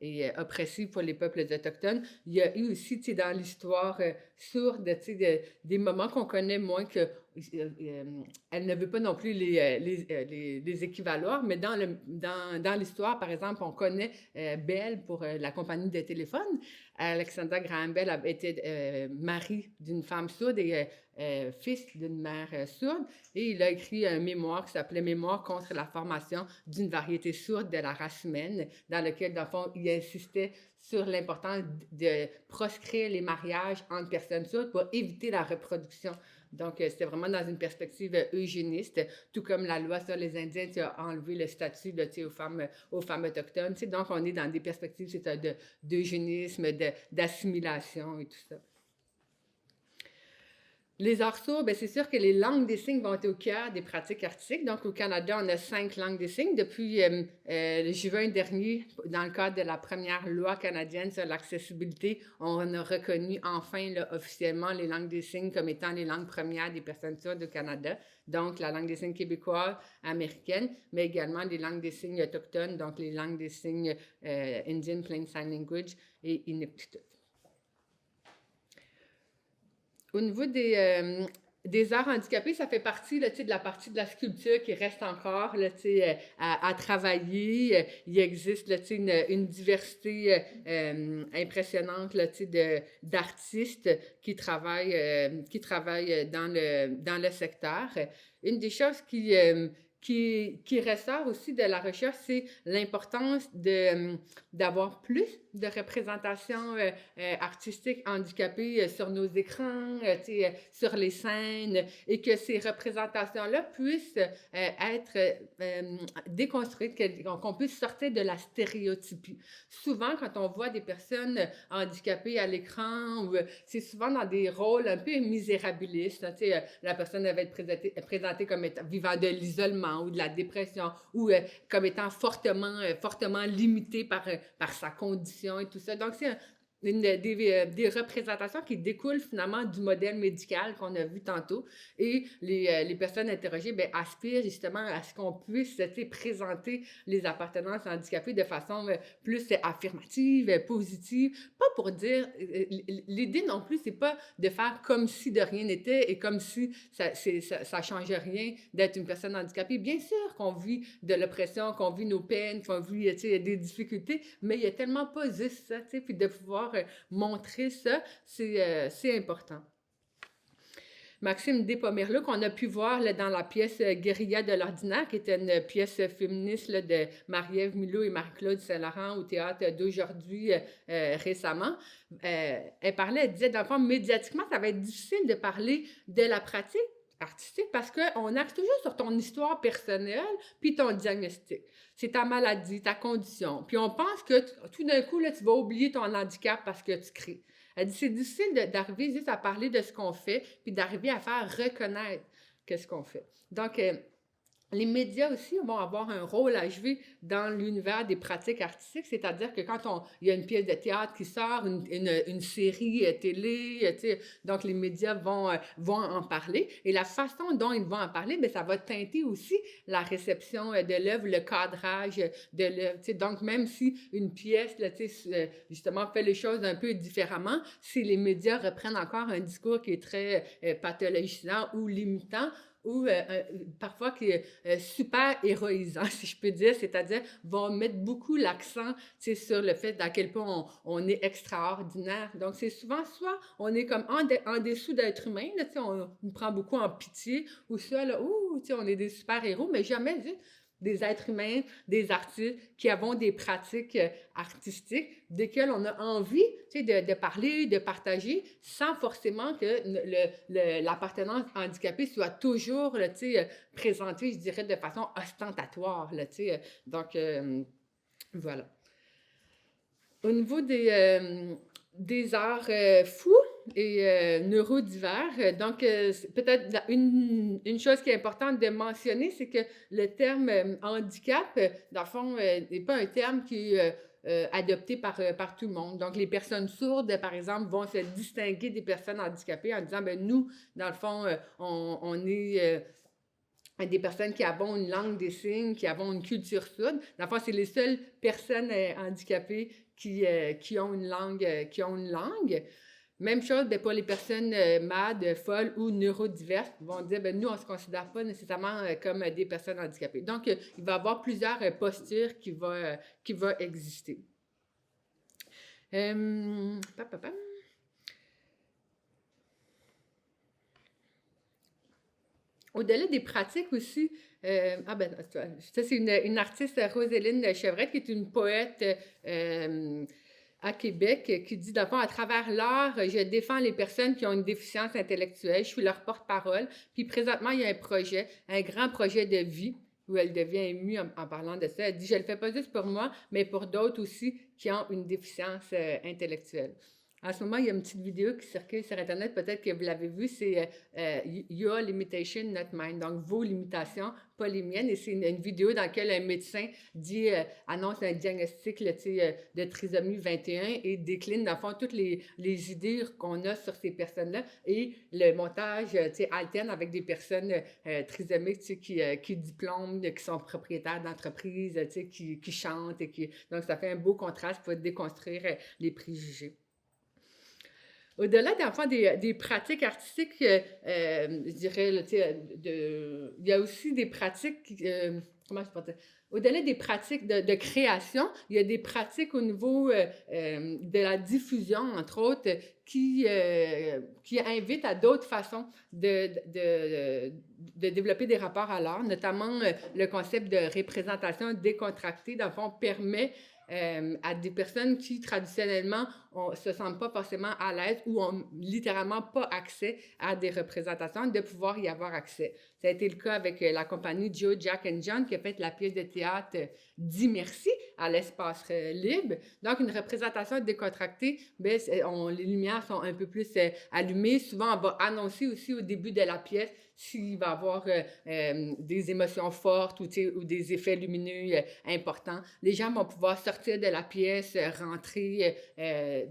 et oppressives pour les peuples autochtones. Il y a eu aussi dans l'histoire sourde des moments qu'on connaît moins, elle ne veut pas non plus les équivaloirs, mais dans l'histoire, par exemple, on connaît Bell pour la compagnie de téléphone. Alexander Graham Bell a été mari d'une femme sourde et fils d'une mère sourde, et il a écrit un mémoire qui s'appelait Mémoire contre la formation d'une variété sourde de la race humaine, dans lequel, dans le fond, il insistait sur l'importance de proscrire les mariages entre personnes sourdes pour éviter la reproduction. Donc, c'était vraiment dans une perspective eugéniste, tout comme la loi sur les Indiens a enlevé le statut là, aux femmes autochtones. Donc, on est dans des perspectives d'eugénisme, d'assimilation et tout ça. Les arts sourds, bien, c'est sûr que les langues des signes vont être au cœur des pratiques artistiques. Donc, au Canada, on a 5 langues des signes. Depuis juin dernier, dans le cadre de la première loi canadienne sur l'accessibilité, on a reconnu enfin là, officiellement les langues des signes comme étant les langues premières des personnes sourdes au Canada. Donc, la langue des signes québécoise, américaine, mais également les langues des signes autochtones, donc les langues des signes Indian Plain Sign Language et Inuktitut. Au niveau des arts handicapés, ça fait partie là, de la partie de la sculpture qui reste encore là, à travailler. Il existe là, une diversité impressionnante là, d'artistes qui travaillent dans le secteur. Une des choses qui ressort aussi de la recherche, c'est l'importance d'avoir plus de représentations artistiques handicapées sur nos écrans, sur les scènes, et que ces représentations-là puissent être déconstruites, qu'on puisse sortir de la stéréotypie. Souvent, quand on voit des personnes handicapées à l'écran, c'est souvent dans des rôles un peu misérabilistes. La personne va être présentée comme étant vivant de l'isolement ou de la dépression, ou comme étant fortement limitée par sa condition et tout ça. Donc, c'est des représentations qui découlent finalement du modèle médical qu'on a vu tantôt. Et les personnes interrogées bien, aspirent justement à ce qu'on puisse présenter les appartenances handicapées de façon plus affirmative, positive. Pas pour dire... L'idée non plus, c'est pas de faire comme si de rien n'était et comme si ça change rien d'être une personne handicapée. Bien sûr qu'on vit de l'oppression, qu'on vit nos peines, qu'on vit des difficultés, mais il y a tellement pas juste ça, puis de pouvoir montrer ça, c'est important. Maxime Despomerleau, qu'on a pu voir là, dans la pièce Guérilla de l'ordinaire, qui était une pièce féministe là, de Marie-Ève Mulot et Marie-Claude Saint-Laurent au théâtre d'aujourd'hui récemment. Elle disait, dans le fond, médiatiquement, ça va être difficile de parler de la pratique artistique parce qu'on axe toujours sur ton histoire personnelle puis ton diagnostic. C'est ta maladie, ta condition. Puis on pense que tout d'un coup, là, tu vas oublier ton handicap parce que tu crées. Elle dit c'est difficile d'arriver juste à parler de ce qu'on fait puis d'arriver à faire reconnaître ce qu'on fait. Donc, les médias aussi vont avoir un rôle à jouer dans l'univers des pratiques artistiques, c'est-à-dire que quand il y a une pièce de théâtre qui sort, une série télé, donc les médias vont en parler. Et la façon dont ils vont en parler, bien, ça va teinter aussi la réception de l'œuvre, le cadrage de l'œuvre. Donc, même si une pièce, là, justement, fait les choses un peu différemment, si les médias reprennent encore un discours qui est très pathologisant ou limitant, ou parfois qui est super héroïsant, si je peux dire, c'est-à-dire vont mettre beaucoup l'accent sur le fait à quel point on est extraordinaire. Donc, c'est souvent soit on est comme en dessous d'être humain, là, on nous prend beaucoup en pitié, ou soit là, on est des super-héros, mais jamais des êtres humains, des artistes qui avons des pratiques artistiques desquelles on a envie de parler, de partager, sans forcément que l'appartenance handicapée soit toujours là, présentée, je dirais, de façon ostentatoire. Là, donc, voilà. Au niveau des arts fous et neurodivers, donc peut-être une chose qui est importante de mentionner, c'est que le terme handicap, dans le fond, n'est pas un terme qui est adopté par tout le monde. Donc, les personnes sourdes, par exemple, vont se distinguer des personnes handicapées en disant, bien, nous, dans le fond, on est... des personnes qui avons une langue des signes, qui avons une culture sourde. Dans le fond, c'est les seules personnes handicapées qui ont une langue. Même chose pour les personnes malades, folles ou neurodiverses, vont dire, nous, on ne se considère pas nécessairement comme des personnes handicapées. Donc, il va y avoir plusieurs postures qui vont exister. Au-delà des pratiques aussi, ça c'est une artiste, Roséline Chevrette, qui est une poète à Québec, qui dit, dans le fond, à travers l'art, je défends les personnes qui ont une déficience intellectuelle, je suis leur porte-parole. Puis présentement, il y a un grand projet de vie, où elle devient émue en parlant de ça. Elle dit, je ne le fais pas juste pour moi, mais pour d'autres aussi qui ont une déficience intellectuelle. En ce moment, il y a une petite vidéo qui circule sur Internet, peut-être que vous l'avez vue, c'est Your Limitation, Not Mine, donc vos limitations, pas les miennes. Et c'est une vidéo dans laquelle un médecin annonce un diagnostic de trisomie 21 et décline, dans le fond, toutes les idées qu'on a sur ces personnes-là. Et le montage alterne avec des personnes trisomiques qui diplôment, qui sont propriétaires d'entreprises, qui chantent. Donc, ça fait un beau contraste pour déconstruire les préjugés. Au-delà des pratiques artistiques, je dirais, il y a aussi des pratiques, comment je peux dire? Au-delà des pratiques de création, il y a des pratiques au niveau de la diffusion, entre autres, qui invitent à d'autres façons de développer des rapports à l'art, notamment le concept de représentation décontractée, dans le fond, permet à des personnes qui, traditionnellement, ne se sentent pas forcément à l'aise ou ont littéralement pas accès à des représentations, de pouvoir y avoir accès. Ça a été le cas avec la compagnie Joe, Jack and John qui a fait la pièce de théâtre Dis merci à l'espace libre. Donc, une représentation décontractée, les lumières sont un peu plus allumées. Souvent, on va annoncer aussi au début de la pièce s'il va y avoir des émotions fortes ou des effets lumineux importants. Les gens vont pouvoir sortir de la pièce, rentrer.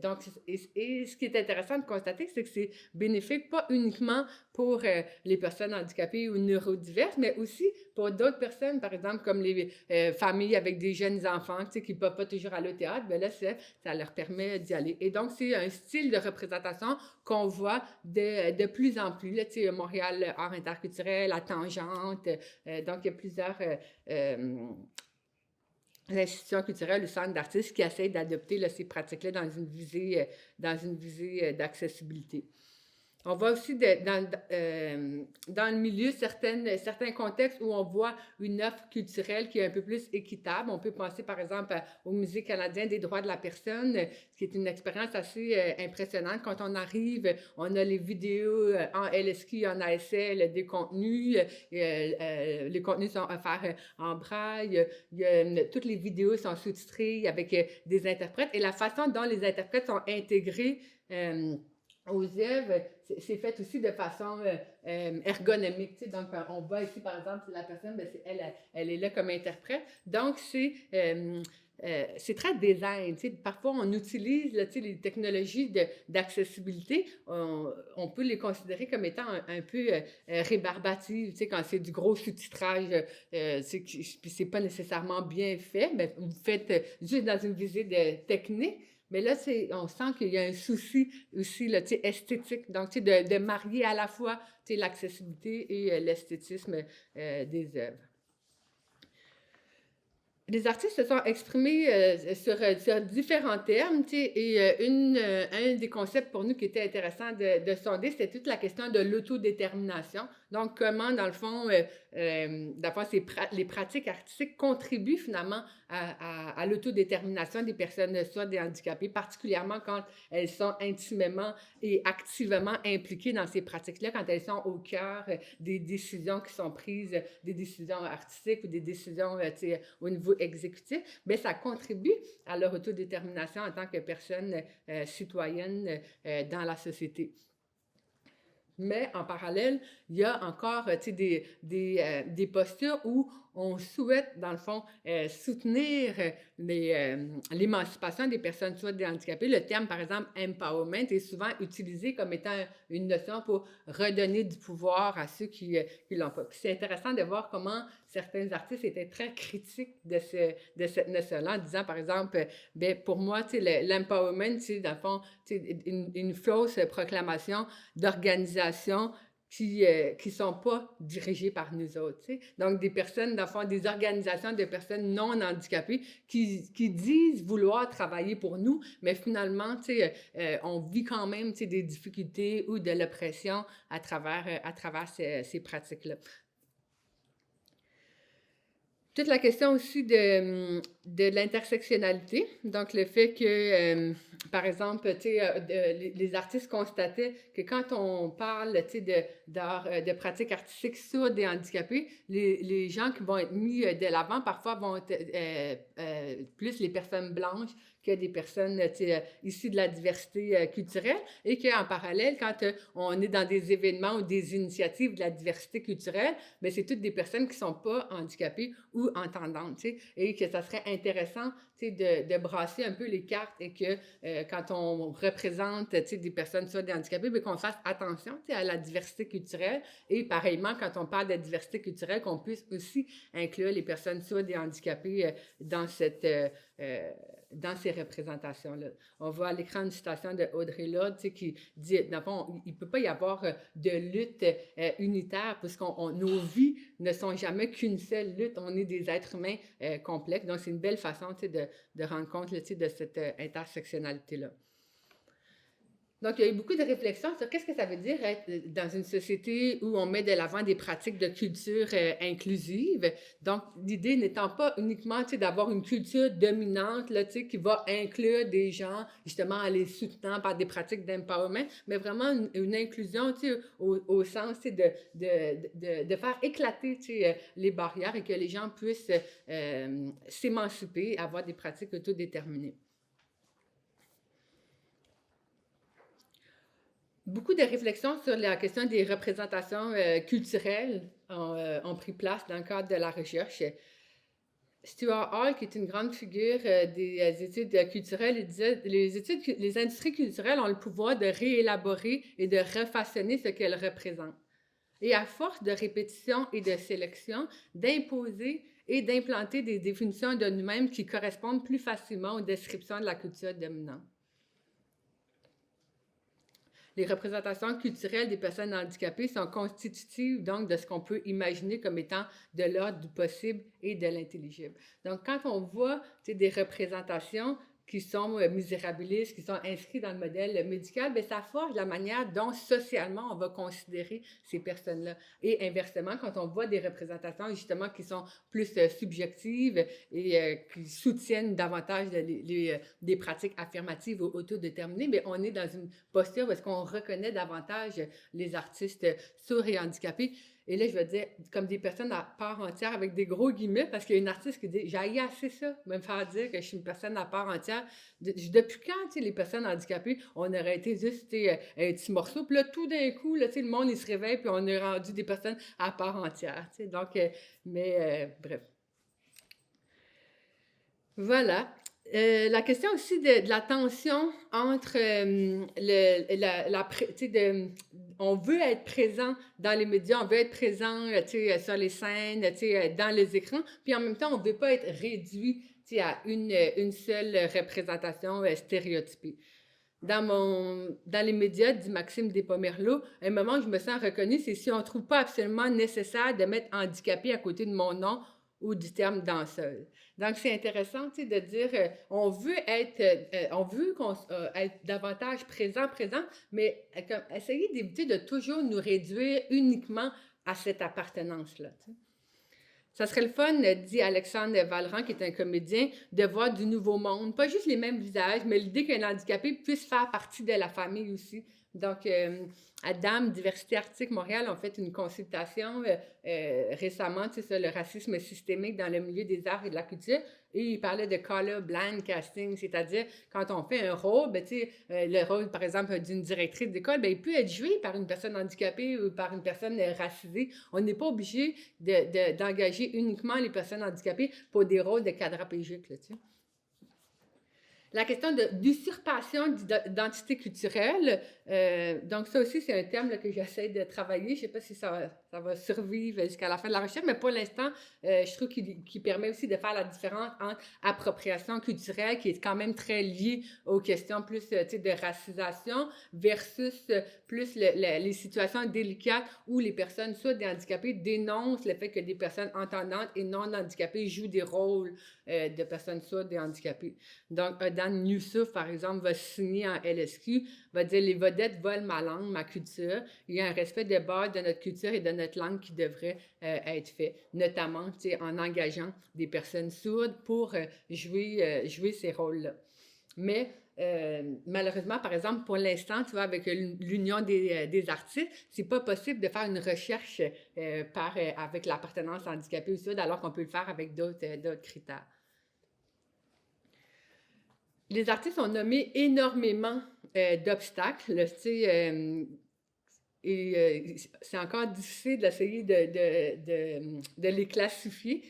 Donc, ce qui est intéressant de constater, c'est que c'est bénéfique pas uniquement pour les personnes handicapées ou neurodiverses, mais aussi pour d'autres personnes, par exemple, comme les familles avec des jeunes enfants qui ne peuvent pas toujours aller au théâtre, là, ça leur permet d'y aller. Et donc, c'est un style de représentation qu'on voit de plus en plus. Là, Montréal Art interculturel, la Tangente, donc il y a plusieurs institutions culturelles ou centres d'artistes qui essayent d'adopter ces pratiques-là dans une visée d'accessibilité. On voit aussi dans le milieu certains contextes où on voit une offre culturelle qui est un peu plus équitable. On peut penser par exemple au Musée canadien des droits de la personne, qui est une expérience assez impressionnante. Quand on arrive, on a les vidéos en LSQ, en ASL, des contenus. Les contenus sont offerts en braille. Toutes les vidéos sont sous-titrées avec des interprètes. Et la façon dont les interprètes sont intégrés aux œuvres, c'est fait aussi de façon ergonomique. Donc, on voit ici, par exemple, la personne, elle est là comme interprète. Donc, c'est très design. Parfois, on utilise les technologies d'accessibilité, on peut les considérer comme étant un peu rébarbatives. Quand c'est du gros sous-titrage, c'est pas nécessairement bien fait, mais vous faites juste dans une visée de technique. Mais là, on sent qu'il y a un souci aussi esthétique, donc de marier à la fois l'accessibilité et l'esthétisme des œuvres. Les artistes se sont exprimés sur différents termes, et un des concepts pour nous qui était intéressant de sonder, c'était toute la question de l'autodétermination. Donc, comment, dans le fond, les pratiques artistiques contribuent finalement à l'autodétermination des personnes soit handicapées, particulièrement quand elles sont intimement et activement impliquées dans ces pratiques-là, quand elles sont au cœur des décisions qui sont prises, des décisions artistiques ou des décisions au niveau exécutif, bien, ça contribue à leur autodétermination en tant que personne citoyenne dans la société. Mais en parallèle, il y a encore des postures où on souhaite, dans le fond, soutenir l'émancipation des personnes soit des handicapés. Le terme, par exemple, empowerment est souvent utilisé comme étant une notion pour redonner du pouvoir à ceux qui l'ont pas. Puis c'est intéressant de voir comment certains artistes étaient très critiques de cette notion-là, en disant, par exemple, ben, pour moi, l'empowerment, c'est, dans le fond, une fausse proclamation d'organisation qui sont pas dirigées par nous autres. T'sais. Donc, des personnes, dans le fond, des organisations de personnes non handicapées qui disent vouloir travailler pour nous, mais finalement, on vit quand même des difficultés ou de l'oppression à travers ces pratiques-là. Toute la question aussi de l'intersectionnalité, donc le fait que, par exemple, les artistes constataient que quand on parle de pratiques artistiques sur des handicapés, les gens qui vont être mis de l'avant parfois vont être plus les personnes blanches que des personnes issues de la diversité culturelle et qu'en parallèle, quand on est dans des événements ou des initiatives de la diversité culturelle, bien, c'est toutes des personnes qui ne sont pas handicapées ou entendantes, et que ça serait intéressant de brasser un peu les cartes et que quand on représente des personnes soit des handicapés, bien, qu'on fasse attention à la diversité culturelle et pareillement, quand on parle de diversité culturelle, qu'on puisse aussi inclure les personnes soit des handicapés dans ces représentations-là. On voit à l'écran une citation de Audre Lorde qui dit, dans le fond, il ne peut pas y avoir de lutte unitaire parce que nos vies ne sont jamais qu'une seule lutte. On est des êtres humains complexes. Donc, c'est une belle façon de rendre compte de cette intersectionnalité-là. Donc, il y a eu beaucoup de réflexions sur qu'est-ce que ça veut dire être dans une société où on met de l'avant des pratiques de culture inclusive. Donc, l'idée n'étant pas uniquement d'avoir une culture dominante là, qui va inclure des gens, justement, en les soutenant par des pratiques d'empowerment, mais vraiment une inclusion au sens de faire éclater les barrières et que les gens puissent s'émanciper, avoir des pratiques autodéterminées. Beaucoup de réflexions sur la question des représentations culturelles ont pris place dans le cadre de la recherche. Stuart Hall, qui est une grande figure des études culturelles, il disait les industries culturelles ont le pouvoir de réélaborer et de refaçonner ce qu'elles représentent. Et à force de répétition et de sélection, d'imposer et d'implanter des définitions de nous-mêmes qui correspondent plus facilement aux descriptions de la culture dominante. Les représentations culturelles des personnes handicapées sont constitutives donc de ce qu'on peut imaginer comme étant de l'ordre du possible et de l'intelligible. Donc, quand on voit des représentations qui sont misérabilistes, qui sont inscrits dans le modèle médical, bien, ça forge la manière dont socialement on va considérer ces personnes-là. Et inversement, quand on voit des représentations justement qui sont plus subjectives et qui soutiennent davantage des pratiques affirmatives ou autodéterminées, bien, on est dans une posture où est-ce qu'on reconnaît davantage les artistes sourds et handicapés. Et là, je veux dire, comme des personnes à part entière, avec des gros guillemets, parce qu'il y a une artiste qui dit « j'ai assez ça, me faire dire que je suis une personne à part entière ». Depuis quand, les personnes handicapées, on aurait été juste un petit morceau, puis là, tout d'un coup, là, le monde, il se réveille, puis on est rendu des personnes à part entière. Donc, bref. Voilà. La question aussi de la tension entre on veut être présent dans les médias, on veut être présent sur les scènes, dans les écrans, puis en même temps, on ne veut pas être réduit à une seule représentation stéréotypée. Dans les médias, dit Maxime Despomerleau, un moment où je me sens reconnue, c'est si on ne trouve pas absolument nécessaire de mettre handicapé à côté de mon nom ou du terme danseuse. Donc, c'est intéressant de dire on veut être davantage présent, mais essayer d'éviter de toujours nous réduire uniquement à cette appartenance-là. T'sais. Ça serait le fun, dit Alexandre Valran, qui est un comédien, de voir du nouveau monde, pas juste les mêmes visages, mais l'idée qu'un handicapé puisse faire partie de la famille aussi, Donc, Adam, Diversité Artistique Montréal, ont fait une consultation récemment, tu sais, sur le racisme systémique dans le milieu des arts et de la culture. Et ils parlaient de colorblind casting, c'est-à-dire quand on fait un rôle, ben, tu sais, le rôle, par exemple, d'une directrice d'école, ben, il peut être joué par une personne handicapée ou par une personne racisée. On n'est pas obligé d'engager uniquement les personnes handicapées pour des rôles de quadraplégiques, là, tu sais. La question d'usurpation d'identité culturelle, donc ça aussi, c'est un thème là, que j'essaie de travailler. Je ne sais pas si ça va survivre jusqu'à la fin de la recherche, mais pour l'instant, je trouve qu'il permet aussi de faire la différence entre appropriation culturelle, qui est quand même très liée aux questions plus de racisation, versus plus les situations délicates où les personnes, soit des handicapés, dénoncent le fait que des personnes entendantes et non handicapées jouent des rôles de personnes sourdes et handicapées. Donc, Dan Youssouf, par exemple, va signer en LSQ, va dire « Les vedettes volent ma langue, ma culture. Il y a un respect de base de notre culture et de notre langue qui devrait être fait, notamment en engageant des personnes sourdes pour jouer ces rôles-là. » Mais malheureusement, par exemple, pour l'instant, tu vois, avec l'Union des artistes, c'est pas possible de faire une recherche avec l'appartenance handicapée ou sourde, alors qu'on peut le faire avec d'autres critères. Les artistes ont nommé énormément d'obstacles, tu sais, et c'est encore difficile d'essayer de les classifier.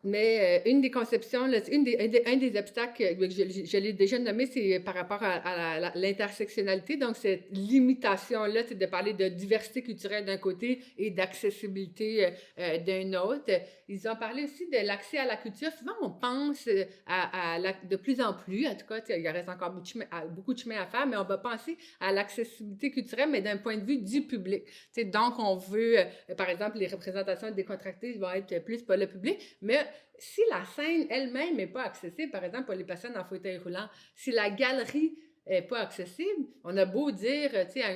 Mais une des conceptions, un des obstacles que je l'ai déjà nommé, c'est par rapport à l'intersectionnalité. Donc, cette limitation-là, c'est de parler de diversité culturelle d'un côté et d'accessibilité d'un autre. Ils ont parlé aussi de l'accès à la culture. Souvent, on pense de plus en plus, en tout cas, il reste encore beaucoup de chemin à faire, mais on va penser à l'accessibilité culturelle, mais d'un point de vue du public. Donc, on veut, par exemple, les représentations décontractées vont être plus pour le public, mais si la scène elle-même n'est pas accessible, par exemple pour les personnes en fauteuil roulant, si la galerie n'est pas accessible, on a beau dire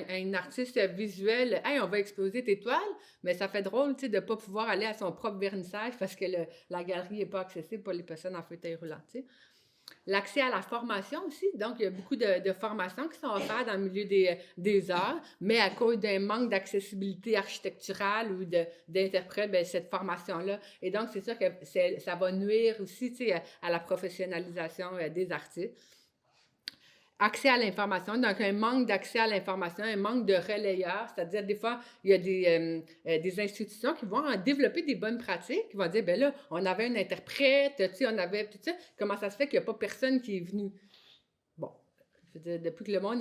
à une artiste visuelle « Hey, on va exposer tes toiles », mais ça fait drôle de ne pas pouvoir aller à son propre vernissage parce que la galerie n'est pas accessible pour les personnes en fauteuil roulant. T'sais. L'accès à la formation aussi, donc il y a beaucoup de formations qui sont offertes dans le milieu des arts, mais à cause d'un manque d'accessibilité architecturale ou d'interprète, ben, cette formation-là. Et donc, c'est sûr que ça va nuire aussi à la professionnalisation des artistes. Accès à l'information, donc un manque d'accès à l'information, un manque de relayeurs, c'est-à-dire des fois, il y a des institutions qui vont développer des bonnes pratiques, qui vont dire, ben là, on avait un interprète, on avait tout ça, comment ça se fait qu'il n'y a pas personne qui est venu? Bon, je veux dire, depuis que le monde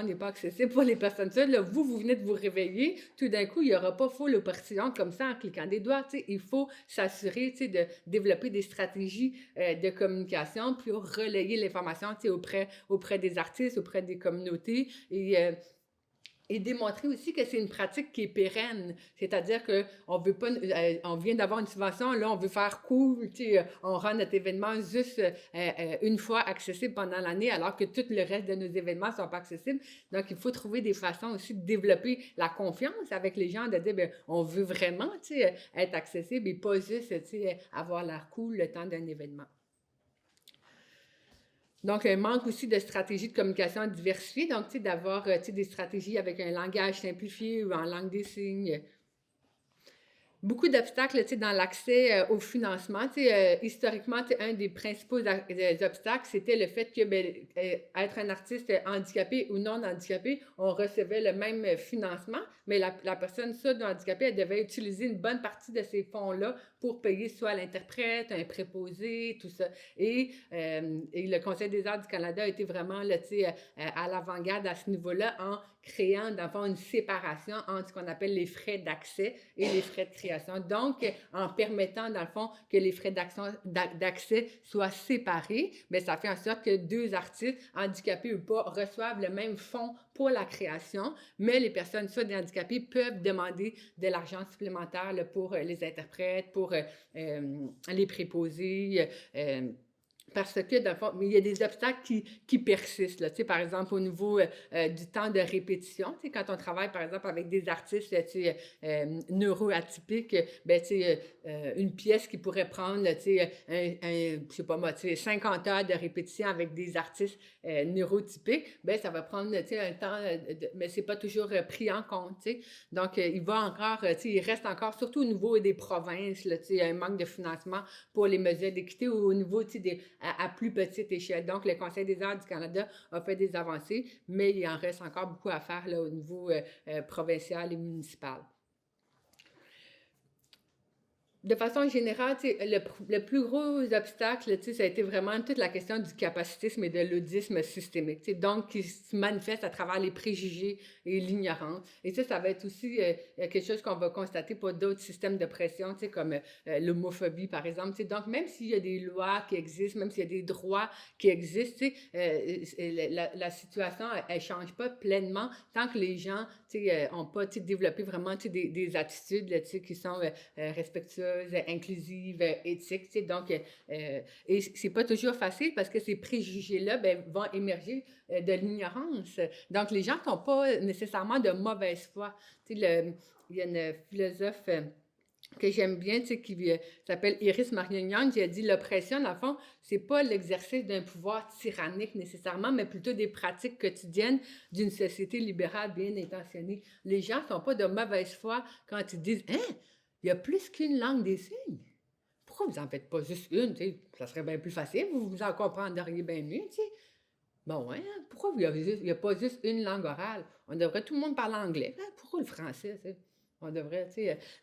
n'est pas accessible pour les personnes seules, là, vous venez de vous réveiller, tout d'un coup, il n'y aura pas full opportunité comme ça en cliquant des doigts, il faut s'assurer, de développer des stratégies de communication pour relayer l'information, auprès des artistes, auprès des communautés et démontrer aussi que c'est une pratique qui est pérenne, c'est-à-dire que on veut pas, on vient d'avoir une subvention, là on veut faire cool, on rend notre événement juste une fois accessible pendant l'année, alors que tout le reste de nos événements sont pas accessibles. Donc il faut trouver des façons aussi de développer la confiance avec les gens, de dire ben on veut vraiment, être accessible et pas juste, avoir l'air cool le temps d'un événement. Donc, un manque aussi de stratégies de communication diversifiées, donc, d'avoir, des stratégies avec un langage simplifié ou en langue des signes. Beaucoup d'obstacles dans l'accès au financement. Historiquement, un des principaux obstacles, c'était le fait que être un artiste handicapé ou non handicapé, on recevait le même financement, mais la personne sourde ou handicapée, elle devait utiliser une bonne partie de ces fonds-là pour payer soit l'interprète, un préposé, tout ça. Et le Conseil des arts du Canada a été vraiment là, à l'avant-garde à ce niveau-là en créant, dans le fond, une séparation entre ce qu'on appelle les frais d'accès et les frais de création. Donc, en permettant, dans le fond, que les frais d'accès soient séparés, bien, ça fait en sorte que deux artistes, handicapés ou pas, reçoivent le même fonds pour la création, mais les personnes sourdes et handicapées peuvent demander de l'argent supplémentaire là, pour les interprètes, pour les préposés, Parce que, dans le fond, mais il y a des obstacles qui persistent, là. Tu sais, par exemple, au niveau du temps de répétition, tu sais, quand on travaille, par exemple, avec des artistes, tu sais, neuroatypiques, ben, tu sais, une pièce qui pourrait prendre, là, tu sais, je sais pas moi, tu sais, 50 heures de répétition avec des artistes neurotypiques, ben, ça va prendre, tu sais, un temps, mais c'est pas toujours pris en compte, tu sais. Donc, il va encore, tu sais, il reste encore, surtout au niveau des provinces, là, tu sais, un manque de financement pour les mesures d'équité ou au niveau, tu sais, à plus petite échelle. Donc, le Conseil des arts du Canada a fait des avancées, mais il en reste encore beaucoup à faire là, au niveau provincial et municipal. De façon générale, le plus gros obstacle, ça a été vraiment toute la question du capacitisme et de l'audisme systémique, donc qui se manifeste à travers les préjugés et l'ignorance. Et ça va être aussi quelque chose qu'on va constater pour d'autres systèmes de pression, comme l'homophobie, par exemple. Donc, même s'il y a des lois qui existent, même s'il y a des droits qui existent, la situation, elle ne change pas pleinement tant que les gens n'ont pas développé vraiment des attitudes là, qui sont respectueuses, inclusive, éthique, donc, et c'est pas toujours facile parce que ces préjugés-là, vont émerger de l'ignorance. Donc, les gens n'ont pas nécessairement de mauvaise foi. Il y a une philosophe que j'aime bien, qui s'appelle Iris Marion-Young, qui a dit « L'oppression, dans le fond, c'est pas l'exercice d'un pouvoir tyrannique nécessairement, mais plutôt des pratiques quotidiennes d'une société libérale bien intentionnée. » Les gens sont pas de mauvaise foi quand ils disent « Hein? Il y a plus qu'une langue des signes. Pourquoi vous n'en faites pas juste une? Ça serait bien plus facile, vous en comprendriez bien mieux. » Bon, hein? Pourquoi il n'y a pas juste une langue orale? On devrait tout le monde parler anglais. Hein? Pourquoi le français? On devrait,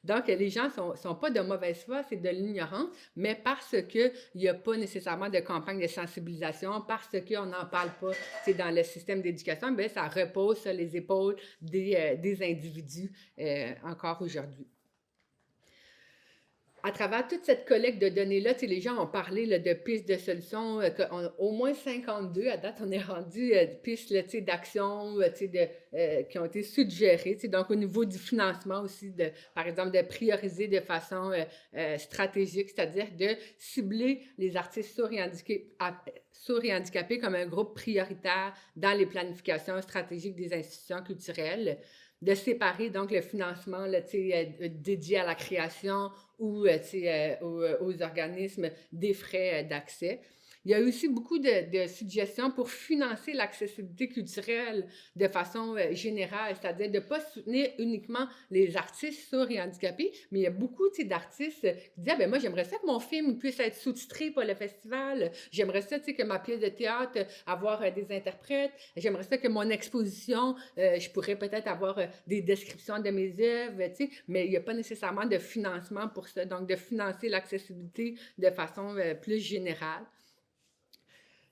Donc, les gens sont pas de mauvaise foi, c'est de l'ignorance, mais parce qu'il n'y a pas nécessairement de campagne de sensibilisation, parce qu'on n'en parle pas dans le système d'éducation, bien, ça repose sur les épaules des individus encore aujourd'hui. À travers toute cette collecte de données-là, les gens ont parlé là, de pistes de solutions, au moins 52, à date, on est rendu pistes d'action qui ont été suggérées. Donc, au niveau du financement aussi, par exemple, de prioriser de façon stratégique, c'est-à-dire de cibler les artistes sourds et handicapés comme un groupe prioritaire dans les planifications stratégiques des institutions culturelles, de séparer donc le financement là, dédié à la création ou aux organismes des frais d'accès. Il y a aussi beaucoup de suggestions pour financer l'accessibilité culturelle de façon générale, c'est-à-dire de ne pas soutenir uniquement les artistes sourds et handicapés, mais il y a beaucoup d'artistes qui disent « Ah, moi, j'aimerais ça que mon film puisse être sous-titré pour le festival, j'aimerais ça que ma pièce de théâtre, avoir des interprètes, j'aimerais ça que mon exposition, je pourrais peut-être avoir des descriptions de mes œuvres, mais il n'y a pas nécessairement de financement pour ça, donc de financer l'accessibilité de façon plus générale.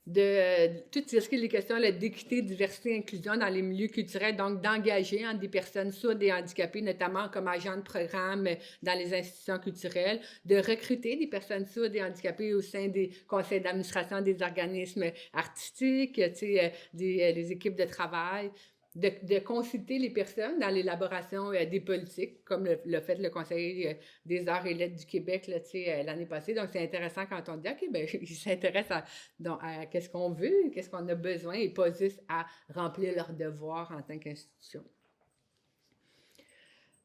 De toutes les questions d'équité, diversité, inclusion dans les milieux culturels, donc d'engager des personnes sourdes et handicapées, notamment comme agents de programme dans les institutions culturelles, de recruter des personnes sourdes et handicapées au sein des conseils d'administration des organismes artistiques, des équipes de travail, de consulter les personnes dans l'élaboration des politiques, comme le fait le Conseil des arts et lettres du Québec l'année passée. Donc, c'est intéressant quand on dit « OK, bien, ils s'intéressent à qu'est-ce qu'on veut, qu'est-ce qu'on a besoin, et pas juste à remplir leurs devoirs en tant qu'institution. »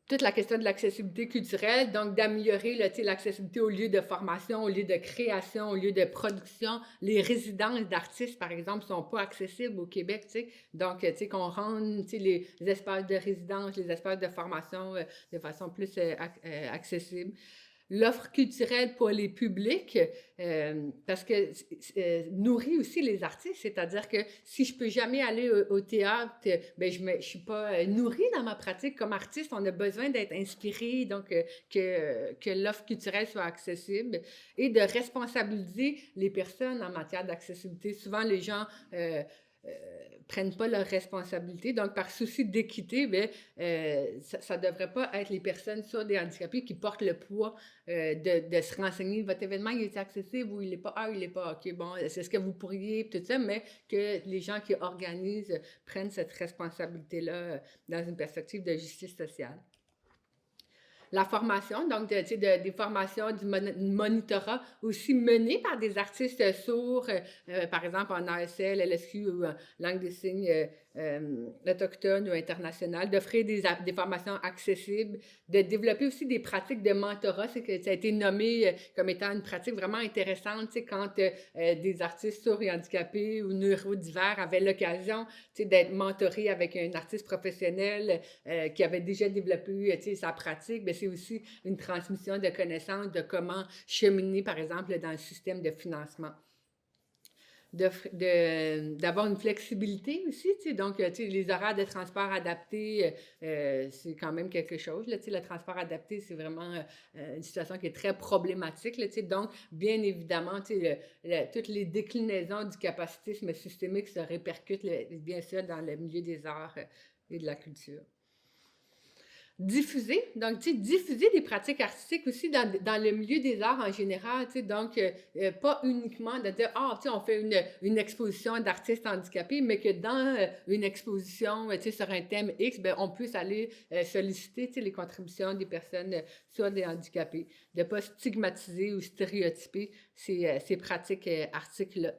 Toute la question de l'accessibilité culturelle, donc d'améliorer l'accessibilité aux lieux de formation, aux lieux de création, aux lieux de production. Les résidences d'artistes, par exemple, ne sont pas accessibles au Québec. Donc, qu'on rende les espaces de résidence, les espaces de formation de façon plus accessible. L'offre culturelle pour les publics, parce que nourrit aussi les artistes, c'est-à-dire que si je peux jamais aller au théâtre, ben je suis pas nourrie dans ma pratique comme artiste. On a besoin d'être inspiré, donc que l'offre culturelle soit accessible et de responsabiliser les personnes en matière d'accessibilité. Souvent, les gens prennent pas leurs responsabilités. Donc, par souci d'équité, ça ne devrait pas être les personnes sourdes et handicapées qui portent le poids de se renseigner. Votre événement, il est accessible ou il n'est pas? Ah, il n'est pas. OK, bon, c'est ce que vous pourriez, tout ça, mais que les gens qui organisent prennent cette responsabilité-là dans une perspective de justice sociale. La formation, donc des formations, du monitorat aussi menées par des artistes sourds, par exemple en ASL, LSQ ou langue des signes autochtone ou internationale, d'offrir des formations accessibles, de développer aussi des pratiques de mentorat. C'est que ça a été nommé comme étant une pratique vraiment intéressante, quand des artistes sourds et handicapés ou neurodivers avaient l'occasion d'être mentorés avec un artiste professionnel qui avait déjà développé sa pratique. Bien, c'est aussi une transmission de connaissances de comment cheminer, par exemple, dans le système de financement. D'avoir une flexibilité aussi, donc les horaires de transport adaptés, c'est quand même quelque chose. Là, le transport adapté, c'est vraiment une situation qui est très problématique. Là, donc, bien évidemment, toutes les déclinaisons du capacitisme systémique se répercutent bien sûr dans le milieu des arts et de la culture. Diffuser des pratiques artistiques aussi dans le milieu des arts en général, donc pas uniquement de dire on fait une exposition d'artistes handicapés, mais que dans une exposition sur un thème X, ben on puisse aller solliciter les contributions des personnes soit des handicapés, de pas stigmatiser ou stéréotyper ces pratiques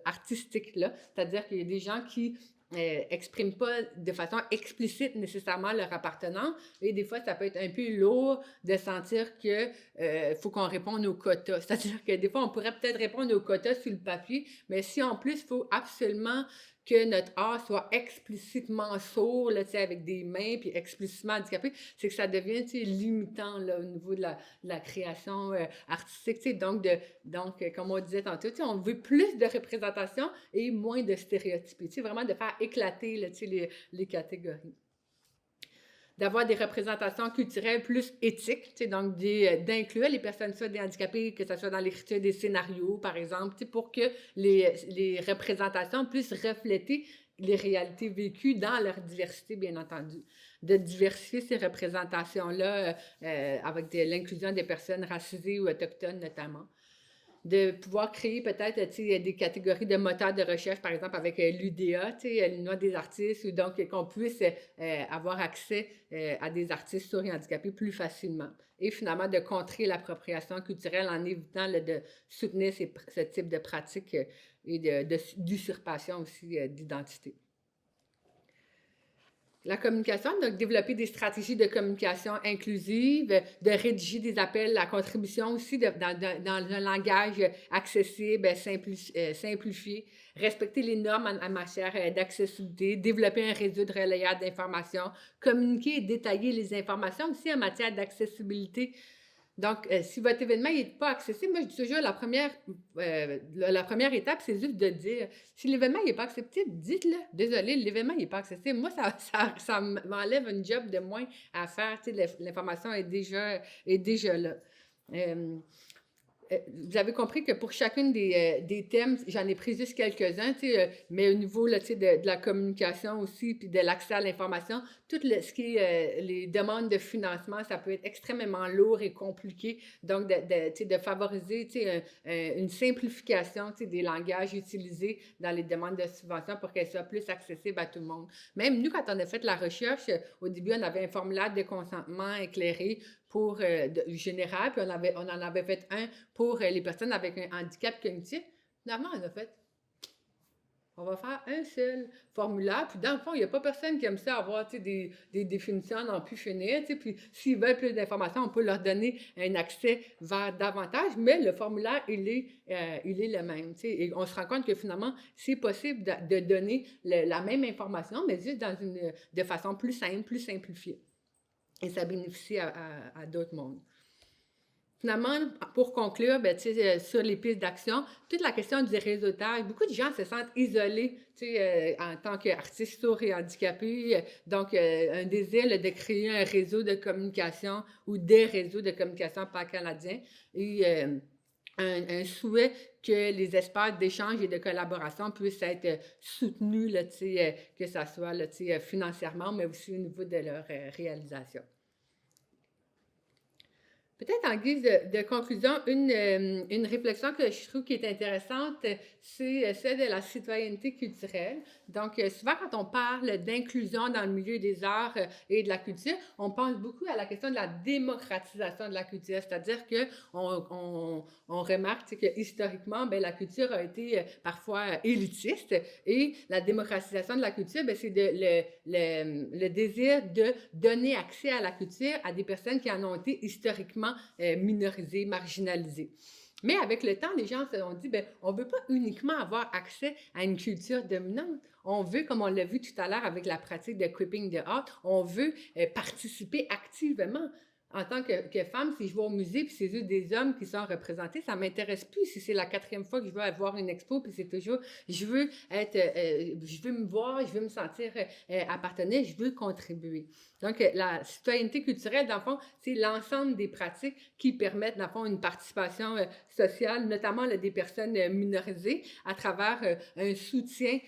artistiques-là, c'est-à-dire qu'il y a des gens qui expriment pas de façon explicite nécessairement leur appartenance. Et des fois, ça peut être un peu lourd de sentir que faut qu'on réponde aux quotas. C'est-à-dire que des fois, on pourrait peut-être répondre aux quotas sur le papier, mais si en plus, il faut absolument que notre art soit explicitement sourd, là, avec des mains, puis explicitement handicapé, c'est que ça devient limitant là, au niveau de la création artistique. Donc, comme on disait tantôt, on veut plus de représentation et moins de stéréotypes. Vraiment de faire éclater là, les catégories. D'avoir des représentations culturelles plus éthiques, donc d'inclure les personnes soit des handicapés, que ce soit dans l'écriture des scénarios, par exemple, pour que les représentations puissent refléter les réalités vécues dans leur diversité, bien entendu. De diversifier ces représentations-là avec l'inclusion des personnes racisées ou autochtones notamment. De pouvoir créer peut-être des catégories de moteurs de recherche, par exemple avec l'UDA, l'Union des artistes, ou donc qu'on puisse avoir accès à des artistes sourds et handicapés plus facilement. Et finalement, de contrer l'appropriation culturelle en évitant de soutenir ce type de pratiques et d'usurpation aussi d'identité. La communication, donc développer des stratégies de communication inclusive, de rédiger des appels à contribution aussi dans un langage accessible, simplifié, respecter les normes en matière d'accessibilité, développer un réseau de relayage d'informations, communiquer et détailler les informations aussi en matière d'accessibilité. Donc, si votre événement n'est pas accessible, moi, je dis toujours, la première étape, c'est juste de dire, si l'événement n'est pas accessible, dites-le. Désolé, l'événement n'est pas accessible. Moi, ça m'enlève une job de moins à faire. L'information est déjà là. Vous avez compris que pour chacune des thèmes, j'en ai pris juste quelques-uns, mais au niveau là, de la communication aussi, puis de l'accès à l'information, tout ce qui est les demandes de financement, ça peut être extrêmement lourd et compliqué. Donc, de favoriser une simplification des langages utilisés dans les demandes de subvention pour qu'elles soient plus accessibles à tout le monde. Même nous, quand on a fait la recherche, au début, on avait un formulaire de consentement éclairé pour général, puis on en avait fait un pour les personnes avec un handicap cognitif. Finalement, on va faire un seul formulaire, puis dans le fond, il n'y a pas personne qui aime ça avoir des définitions à n'en plus finir, puis s'ils veulent plus d'informations, on peut leur donner un accès vers davantage, mais le formulaire, il est le même. Et on se rend compte que finalement, c'est possible de donner la même information, mais juste de façon plus simple, plus simplifiée. Et ça bénéficie à d'autres mondes. Finalement, pour conclure, sur les pistes d'action, toute la question du réseautage, beaucoup de gens se sentent isolés en tant qu'artistes sourds et handicapés. Donc, un désir de créer un réseau de communication ou des réseaux de communication pan-canadiens. Et un souhait que les espaces d'échange et de collaboration puissent être soutenus, là, que ce soit là, financièrement, mais aussi au niveau de leur réalisation. Peut-être en guise de conclusion, une réflexion que je trouve qui est intéressante, c'est celle de la citoyenneté culturelle. Donc, souvent, quand on parle d'inclusion dans le milieu des arts et de la culture, on pense beaucoup à la question de la démocratisation de la culture, c'est-à-dire qu'on remarque que historiquement, ben, la culture a été parfois élitiste et la démocratisation de la culture, ben, c'est le désir de donner accès à la culture à des personnes qui en ont été historiquement minorisées, marginalisées. Mais avec le temps, les gens se sont dit, ben, on ne veut pas uniquement avoir accès à une culture dominante. On veut, comme on l'a vu tout à l'heure avec la pratique de Cripping the Art, on veut participer activement. En tant que femme, si je vais au musée puis c'est juste des hommes qui sont représentés, ça m'intéresse plus. Si c'est la 4e fois que je veux avoir une expo puis c'est toujours, je veux me voir, je veux me sentir appartenir, je veux contribuer. Donc, la citoyenneté culturelle, dans le fond, c'est l'ensemble des pratiques qui permettent, dans le fond, une participation sociale, notamment là, des personnes minorisées, à travers un soutien,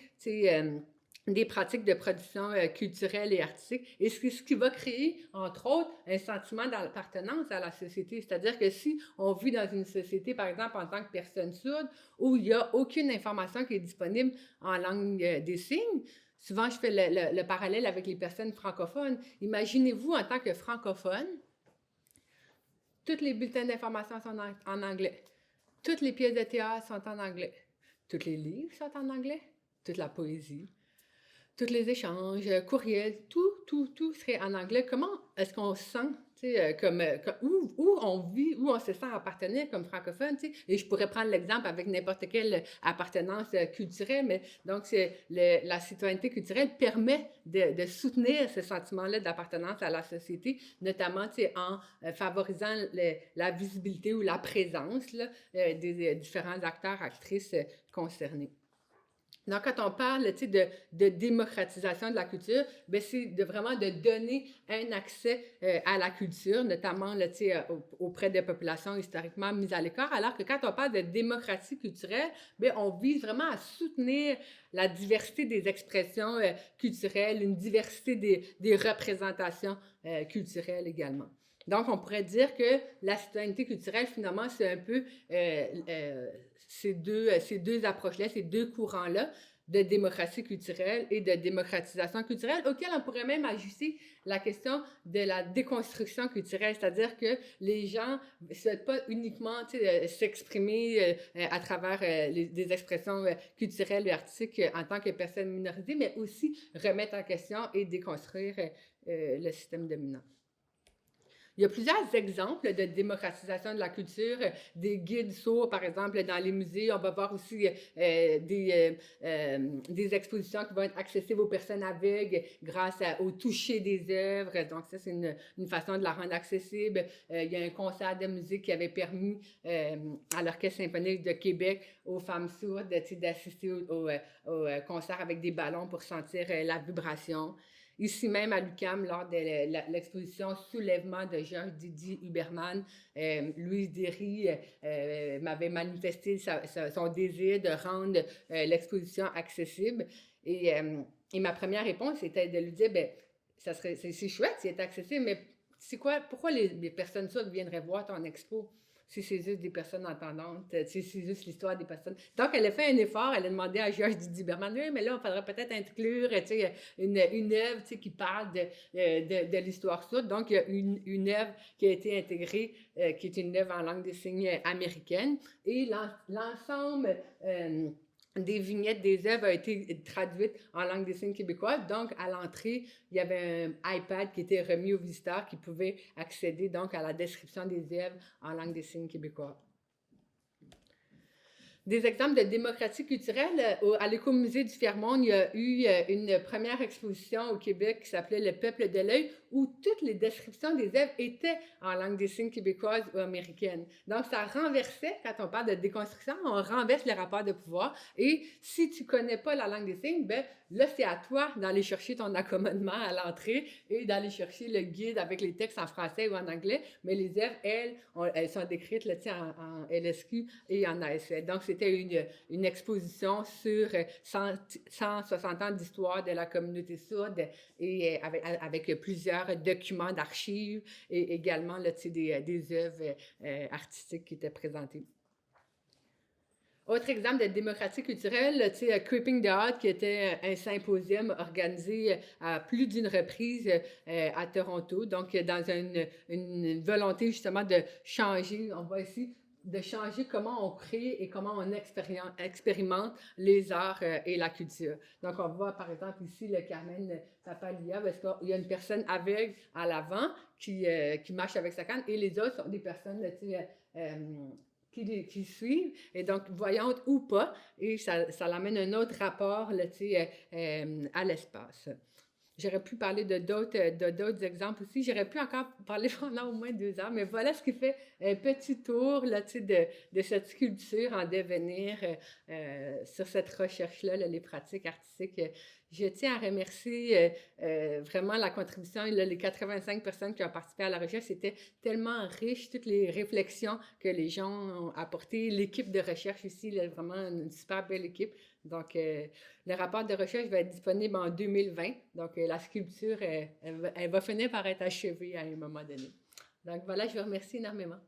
des pratiques de production culturelle et artistique, et ce qui va créer, entre autres, un sentiment d'appartenance à la société. C'est-à-dire que si on vit dans une société, par exemple, en tant que personne sourde, où il n'y a aucune information qui est disponible en langue des signes, souvent je fais le parallèle avec les personnes francophones. Imaginez-vous, en tant que francophone, tous les bulletins d'information sont en anglais, toutes les pièces de théâtre sont en anglais, tous les livres sont en anglais, toute la poésie, tous les échanges, courriels, tout serait en anglais. Comment est-ce qu'on se sent, où on vit, où on se sent appartenir comme francophone, et je pourrais prendre l'exemple avec n'importe quelle appartenance culturelle, mais donc la citoyenneté culturelle permet de soutenir ce sentiment-là d'appartenance à la société, notamment en favorisant la visibilité ou la présence là, des différents acteurs, actrices concernés. Donc, quand on parle de démocratisation de la culture, ben, c'est vraiment de donner un accès à la culture, notamment là, auprès des populations historiquement mises à l'écart, alors que quand on parle de démocratie culturelle, ben, on vise vraiment à soutenir la diversité des expressions culturelles, une diversité des représentations culturelles également. Donc, on pourrait dire que la citoyenneté culturelle, finalement, c'est un peu ces deux approches-là, ces deux courants-là de démocratie culturelle et de démocratisation culturelle, auxquels on pourrait même ajouter la question de la déconstruction culturelle, c'est-à-dire que les gens ne souhaitent pas uniquement s'exprimer à travers des expressions culturelles et artistiques en tant que personnes minorisées, mais aussi remettre en question et déconstruire le système dominant. Il y a plusieurs exemples de démocratisation de la culture, des guides sourds, par exemple, dans les musées. On va voir aussi des expositions qui vont être accessibles aux personnes aveugles grâce au toucher des œuvres. Donc, ça, c'est une façon de la rendre accessible. Il y a un concert de musique qui avait permis à l'Orchestre symphonique de Québec aux femmes sourdes d'assister au concert avec des ballons pour sentir la vibration. Ici même à l'UQAM, lors de l'exposition Soulèvement de Georges Didier Huberman, Louise Derry m'avait manifesté son désir de rendre l'exposition accessible. Et ma première réponse était de lui dire, ben, c'est chouette, c'est accessible, mais c'est quoi, pourquoi les personnes sourdes viendraient voir ton expo? Si c'est juste des personnes entendantes, si c'est juste l'histoire des personnes. Donc, elle a fait un effort, elle a demandé à Georges Didier Huberman, oui, mais là, on faudrait peut-être inclure une œuvre qui parle de l'histoire sourde. Donc, il y a une œuvre qui a été intégrée, qui est une œuvre en langue des signes américaine. Et l'ensemble des vignettes des œuvres a été traduite en langue des signes québécoise. Donc, à l'entrée, il y avait un iPad qui était remis aux visiteurs qui pouvaient accéder donc à la description des œuvres en langue des signes québécoise. Des exemples de démocratie culturelle, à l'Écomusée du Fermont, il y a eu une première exposition au Québec qui s'appelait « Le peuple de l'œil » où toutes les descriptions des œuvres étaient en langue des signes québécoise ou américaine. Donc, ça renversait, quand on parle de déconstruction, on renverse les rapports de pouvoir. Et si tu connais pas la langue des signes, ben là, c'est à toi d'aller chercher ton accommodement à l'entrée et d'aller chercher le guide avec les textes en français ou en anglais. Mais les œuvres, elles sont décrites là, en LSQ et en ASL. Donc, c'était une exposition sur 160 ans d'histoire de la communauté sourde et avec plusieurs plusieurs documents d'archives et également là, des œuvres artistiques qui étaient présentées. Autre exemple de démocratie culturelle, Creeping the Art, qui était un symposium organisé à plus d'une reprise à Toronto, donc dans une volonté justement de changer, on voit ici, de changer comment on crée et comment on expérimente les arts et la culture. Donc, on voit par exemple ici le Carmen Papalia, parce qu'il y a une personne aveugle à l'avant qui marche avec sa canne, et les autres sont des personnes qui suivent, et donc voyantes ou pas, et ça l'amène un autre rapport là, à l'espace. J'aurais pu parler de d'autres exemples aussi. J'aurais pu encore parler pendant au moins 2 heures, mais voilà ce qui fait un petit tour là, de cette sculpture en devenir sur cette recherche-là, là, les pratiques artistiques. Je tiens à remercier vraiment la contribution, là, les 85 personnes qui ont participé à la recherche. C'était tellement riche, toutes les réflexions que les gens ont apportées. L'équipe de recherche ici, là, vraiment une super belle équipe. Donc, le rapport de recherche va être disponible en 2020. Donc, la sculpture, elle va finir par être achevée à un moment donné. Donc, voilà, je vous remercie énormément.